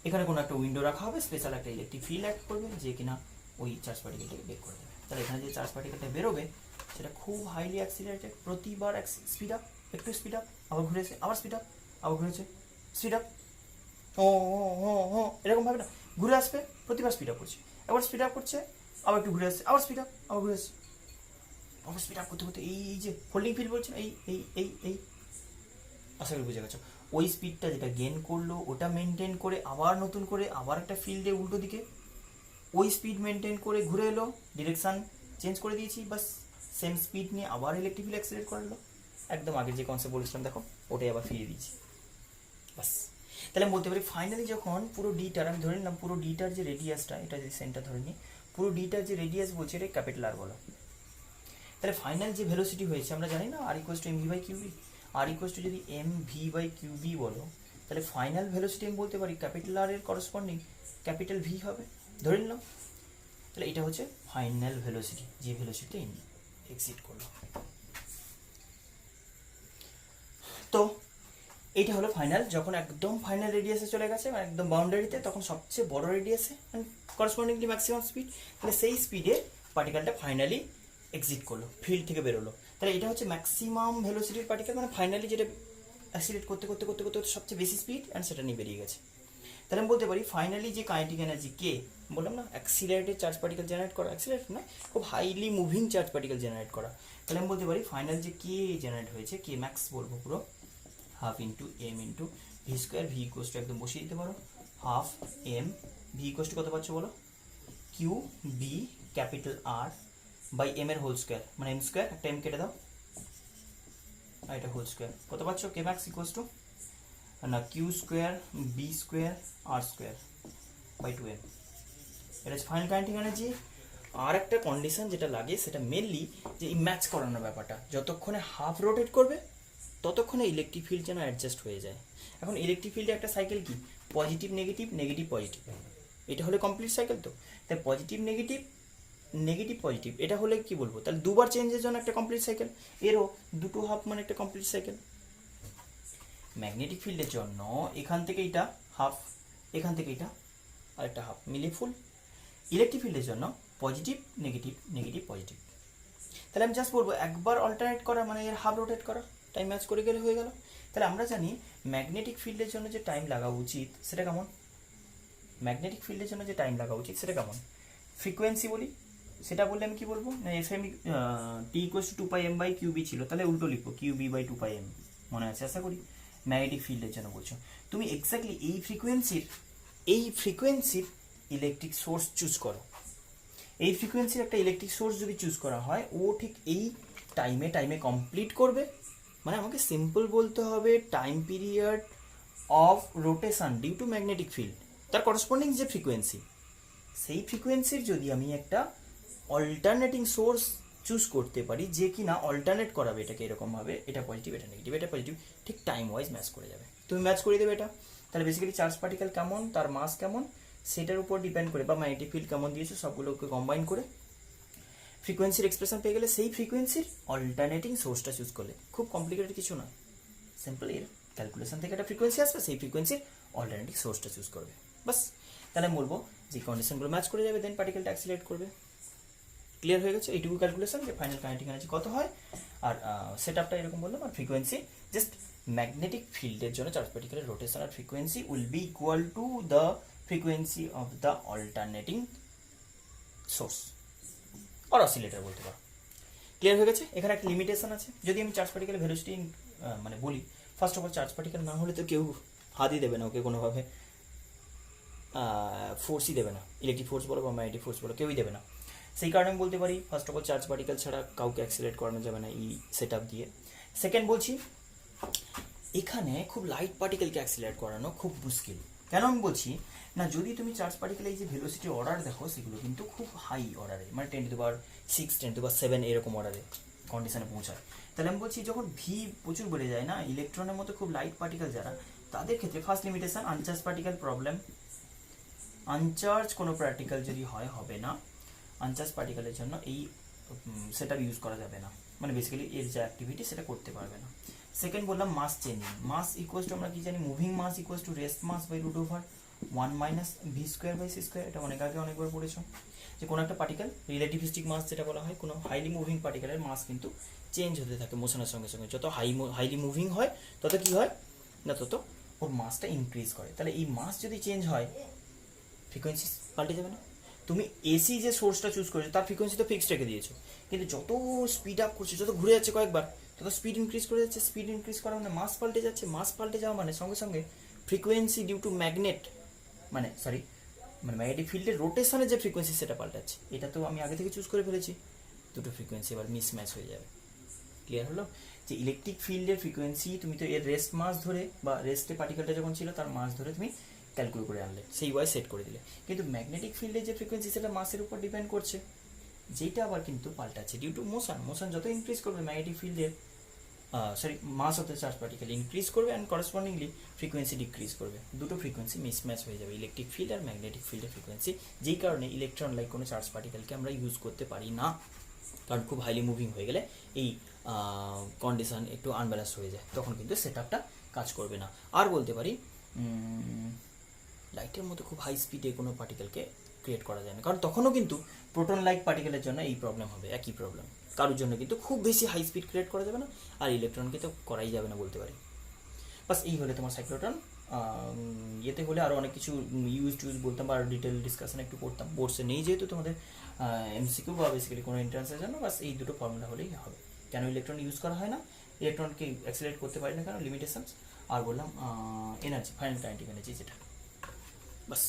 এখানে কোনো একটা উইন্ডো রাখা হবে, স্পেশাল একটা ইলেকট্রিক ফিল্ড অ্যাক্ট করবে যে কিনা ওই চার্জ পার্টিকেলটাকে বের করে দেবে। তাহলে এখানে যে চার্জ পার্টিকেলটা বেরোবে সেটা খুব হাইলি অ্যাক্সিলারেটেড, প্রতিবার স্পিড আপ, একটু স্পিড আপ, আবার ঘুরেছে, আবার স্পিড আপ, আবার ঘুরেছে, স্পিড আপ, ও এরকমভাবে না ঘুরে আসবে, প্রতিবার স্পিড আপ করছে, একবার স্পিড আপ করছে, আবার একটু ঘুরে আসছে, আবার স্পিড আপ, আবার ঘুরে আসছে, আবার স্পিড আপ করতে করতে এই যে হোল্ডিং ফিল্ড বলছে এই এই এই এই আশা করি বুঝে গেছো। ওই স্পিডটা যেটা গেন করলো ওটা মেনটেন করে আবার নতুন করে আবার একটা ফিল্ডে উল্টো দিকে ওই স্পিড মেনটেন করে ঘুরে এলো, ডিরেকশন চেঞ্জ করে দিয়েছি, বাস সেম স্পিড নিয়ে আবার ইলেকট্রিক ফিল্ড অ্যাক্সিলারেট করলো, একদম আগে যে কনসেপ্ট বলেছিলাম দেখো ওটাই আবার ফিরিয়ে দিয়েছি, বাস। তাহলে আমি বলতে পারি ফাইনালি যখন পুরো ডিটার, আমি ধরে নিলাম পুরো ডিটার যে রেডিয়াসটা, এটা যদি সেন্টার ধরে নিই, পুরো ডিটার যে রেডিয়াস বলছে এটা ক্যাপিটাল আর বলো। তাহলে ফাইনাল যে ভেলোসিটি হয়েছে আমরা জানি না R equals to mv/qb, R equals to যদি mv/qb বলো, তাহলে ফাইনাল ভেলোসিটি আমি বলতে পারি ক্যাপিটাল আর এর করসপন্ডিং ক্যাপিটাল ভি হবে, ধরে নিলাম। তাহলে এটা হচ্ছে ফাইনাল ভেলোসিটি, যে ভেলোসিটি এক্সিট করলো। তো এইটা হলো ফাইনাল, যখন একদম ফাইনাল রেডিয়াসে চলে গেছে একদম বাউন্ডারিতে, তখন সবচেয়ে বড় রেডিয়াসে করসপন্ডিংলি ম্যাক্সিমাম স্পিড, তাহলে সেই স্পিডে পার্টিকেলটা ফাইনালি এক্সিট করলো, ফিল্ড থেকে বেরোলো। তাহলে এটা হচ্ছে ম্যাক্সিমাম ভেলোসিটির পার্টিকেল, মানে ফাইনালি যেটা অ্যাক্সিলেট করতে করতে করতে করতে সবচেয়ে বেশি স্পিড অ্যান্ড সেটা নিয়ে বেরিয়ে গেছে। তাহলে আমি বলতে পারি ফাইনালি যে কাইনেটিক এনার্জি কে, বললাম না অ্যাক্সিলারেটেড চার্জ পার্টিকেল জেনারেট করা, অ্যাক্সিলারেট না খুব highly moving charge particle generate করা, তাহলে আমি বলতে পারি ফাইনাল যে কে জেনারেট হয়েছে, কে ম্যাক্স বলবো পুরো half into M into V square, V equals to একদম বসিয়ে দিতে পারো half M, V equals to কত পাচ্ছ বলো, Q B capital R by M এর হোল স্কোয়ার, মানে এম স্কোয়ার, একটা এম কেটে দাও আর এটা হোল স্কোয়ার, কত পাচ্ছ কে ম্যাক্স ইকুয়ালস টু না Q square B square R square by 2m। এটা হচ্ছে ফাইনাল কাইনেটিক এনার্জি। আর একটা কন্ডিশন যেটা লাগে সেটা মেনলি যে এই ম্যাচ করানোর ব্যাপারটা, যতক্ষণে হাফ রোটেট করবে ততক্ষণে ইলেকট্রিক ফিল্ড যেন অ্যাডজাস্ট হয়ে যায়। এখন ইলেকট্রিক ফিল্ডে একটা সাইকেল কি পজিটিভ নেগেটিভ, নেগেটিভ পজিটিভ, এটা হলে কমপ্লিট সাইকেল। তো তাই পজিটিভ নেগেটিভ, নেগেটিভ পজিটিভ এটা হলে কি বলবো, তাহলে দুবার চেঞ্জের জন্য একটা কমপ্লিট সাইকেল, এরও দুটো হাফ মানে একটা কমপ্লিট সাইকেল। ম্যাগনেটিক ফিল্ডের জন্য এখান থেকে এটা হাফ, এখান থেকে এটা আর একটা হাফ মিলিয়ে ফুল। ইলেকট্রিক ফিল্ডের জন্য পজিটিভ নেগেটিভ, নেগেটিভ পজিটিভ। তাহলে আমি জাস্ট বলবো একবার অল্টারনেট করা মানে এর হাফ রোটেট করা, টাইম ম্যাচ করে গেলে হয়ে গেল। তাহলে আমরা জানি ম্যাগনেটিক ফিল্ডের জন্য যে টাইম লাগা উচিত সেটা কেমন, ম্যাগনেটিক ফিল্ডের জন্য যে টাইম লাগা উচিত সেটা কেমন, ফ্রিকোয়েন্সি বলি, সেটা বললে আমি কি বলবো না F M T equals to 2πm/qb ছিল, তাহলে উল্টো লিখবো qb/2πm, মনে আছে আশা করি। ম্যাগনেটিক ফিল্ডের জন্য বলছো তুমি এক্স্যাক্টলি এই ফ্রিকোয়েন্সির ইলেকট্রিক সোর্স চুজ করো। এই ফ্রিকোয়েন্সির একটা ইলেকট্রিক সোর্স যদি চুজ করা হয় ও ঠিক এই টাইমে কমপ্লিট করবে, মানে আমাকে সিম্পল বলতে হবে time period of rotation due to magnetic field, তার করসপন্ডিং যে ফ্রিকোয়েন্সি, সেই ফ্রিকোয়েন্সির যদি আমি একটা অল্টারনেটিং সোর্স চুজ করতে পারি যে কিনা অল্টারনেট করাবে এটাকে এরকমভাবে, এটা পজিটিভ এটা নেগেটিভ এটা পজিটিভ, ঠিক টাইম ওয়াইজ ম্যাচ করে যাবে। তুমি ম্যাচ করে দেবে এটা, তাহলে বেসিক্যালি চার্জ পার্টিকেল কেমন, তার মাস কেমন, সেটার উপর ডিপেন্ড করে, বা ম্যাগনেটিক ফিল্ড কেমন দিয়েছো সবগুলোকে কম্বাইন করে ফ্রিকোয়েন্সির এক্সপ্রেশন পেয়ে গেলে সেই ফ্রিকোয়েন্সির অল্টারনেটিং সোর্সটা চুজ করলে, খুব কমপ্লিকেটেড কিছু নয়, সিম্পল এর ক্যালকুলেশন থেকে একটা ফ্রিকোয়েন্সি আসবে, সেই ফ্রিকোয়েন্সির অল্টারনেটিভ সোর্সটা চুজ করবে, বাস। তাহলে আমি বলবো যে কন্ডিশনগুলো ম্যাচ করে যাবে, দেন পার্টিকেলটা অ্যাক্সিলারেট করবে। ক্লিয়ার হয়ে গেছে এইটুকু ক্যালকুলেশন, যে ফাইনাল কাইনেটিক এনার্জি কত হয়, আর সেট আপটা এরকম বললাম, আর ফ্রিকোয়েন্সি জাস্ট ম্যাগনেটিক ফিল্ডের জন্য চার্জ পার্টিকেলের রোটেশন আর frequency will be equal to the frequency of the alternating source আর অসিলেটর বলতে পারো। ক্লিয়ার হয়ে গেছে। এখানে একটা লিমিটেশন আছে, যদি আমি চার্জ পার্টিকেলের ভেলোসিটি মানে বলি, first of all charge particle না হলে তো কেউ হাতই দেবে না ওকে, কোনোভাবে ফোর্সই দেবে না, ইলেকট্রিক ফোর্স বলো বা ম্যাগনেটিক ফোর্স বলো কেউই দেবে না। সেই কারণে আমি বলতে পারি first of all charge particle ছাড়া কাউকে অ্যাক্সিলারেট করানো যাবে না এই সেট আপ দিয়ে। সেকেন্ড বলছি, এখানে খুব লাইট পার্টিকেলকে অ্যাক্সিলারেট করানো খুব মুশকিল। কেন আমি বলছি না, যদি তুমি চার্জ পার্টিকেল এই যে ভেলোসিটি অর্ডার দেখো, সেগুলো কিন্তু খুব হাই অর্ডারে, মানে 10⁶, 10�7 এরকম অর্ডারে কন্ডিশনে পৌঁছায়। তাহলে আমি বলছি যখন ভি প্রচুর বেড়ে যায় না, ইলেকট্রনের মতো খুব লাইট পার্টিকেল যারা, তাদের ক্ষেত্রে first limitation uncharged particle problem, uncharged কোনো পার্টিকেল যদি হয় হবে না, আনচার্জ পার্টিকেলের জন্য এই সেটা ইউজ করা যাবে না, মানে বেসিক্যালি এর যে অ্যাক্টিভিটি সেটা করতে পারবে না। সেকেন্ড বললাম mass changing, mass equals to আমরা কি জানি, moving mass equals to rest mass by root over 1 - v²/c², এটা অনেক আগে অনেকবার পড়েছো, যে কোনো একটা পার্টিকেল রিলেটিভিস্টিক মাস যেটা বলা হয়, কোনো হাইলি মুভিং পার্টিকেলের মাস কিন্তু চেঞ্জ হতে থাকে মোশনের সঙ্গে সঙ্গে, যত হাইলি মুভিং হয় তত কি হয় না, তত ওর মাসটা ইনক্রিজ করে। তাহলে এই মাস যদি চেঞ্জ হয়, ফ্রিকোয়েন্সি পাল্টে যাবে না। তুমি এসি যে সোর্সটা চুজ করেছো তার ফ্রিকোয়েন্সি তো ফিক্সড রেখে দিয়েছো, কিন্তু যত স্পিড আপ করছে, যত ঘুরে যাচ্ছে কয়েকবার, তত স্পিড ইনক্রিজ করে যাচ্ছে, স্পিড ইনক্রিজ করা মানে মাস পাল্টে যাচ্ছে, মাস পাল্টে যাওয়া মানে সঙ্গে সঙ্গে ফ্রিকোয়েন্সি ডিউ টু ম্যাগনেট মানে ম্যাগনেটিক ফিল্ডের রোটেশনের যে ফ্রিকোয়েন্সি সেটা পাল্টাচ্ছে। এটা তো আমি আগে থেকে চুজ করে ফেলেছি, দুটো ফ্রিকোয়েন্সি এবার মিসম্যাচ হয়ে যাবে। ক্লিয়ার হলো যে ইলেকট্রিক ফিল্ডের ফ্রিকোয়েন্সি তুমি তো এর রেস্ট মাস ধরে বা রেস্টে পার্টিকেলটা যখন ছিল তার মাস ধরে তুমি ক্যালকুলেট করে আনলে, সেই ওয়াই সেট করে দিলে, কিন্তু ম্যাগনেটিক ফিল্ডের যে ফ্রিকোয়েন্সি সেটা মাসের উপর ডিপেন্ড করছে, যেটা আবার কিন্তু পাল্টাচ্ছে ডিউ টু মোশন যত ইনক্রিজ করবে ম্যাগনেটিক ফিল্ডের mass of the charge particle increase করবে, অ্যান্ড করসপন্ডিংলি ফ্রিকোয়েন্সি ডিক্রিজ করবে, দুটো ফ্রিকোয়েন্সি মিসম্যাচ হয়ে যাবে ইলেকট্রিক ফিল্ড আর ম্যাগনেটিক ফিল্ডের ফ্রিকোয়েন্সি, যেই কারণে ইলেকট্রন লাইক কোনো চার্জ পার্টিকেলকে আমরা ইউজ করতে পারি না, কারণ খুব হাইলি মুভিং হয়ে গেলে এই কন্ডিশন একটু আনব্যালেন্স হয়ে যায়, তখন কিন্তু সেট আপটা কাজ করবে না। আর বলতে পারি লাইটের মতো খুব হাই স্পিডে কোনো পার্টিকেলকে ক্রিয়েট করা যায় না, কারণ তখনও কিন্তু প্রোটন লাইক পার্টিকেলের জন্য এই প্রবলেম হবে, একই প্রবলেম, কারোর জন্য কিন্তু খুব বেশি হাই স্পিড ক্রিয়েট করা যাবে না, আর ইলেকট্রনকে তো করাই যাবে না বলতে পারি। বাস এই হলে তোমার সাইক্লোট্রন। ইয়েতে হলে আরও অনেক কিছু ইউজ বলতাম, বা ডিটেল ডিসকাশন একটু করতাম, বোর্ডসে নেই যেহেতু তোমাদের এমসিকিউ বা বেসিক্যালি কোনো এন্ট্রান্সের জন্য, বাস এই দুটো ফর্মুলা হলেই হবে। কেন ইলেকট্রন ইউজ করা হয় না, ইলেকট্রনকে অ্যাক্সিলারেট করতে পারি না কেন, লিমিটেশনস, আর বললাম এনার্জি, ফাইনাল কাইনেটিক এনার্জি যেটা, বাস।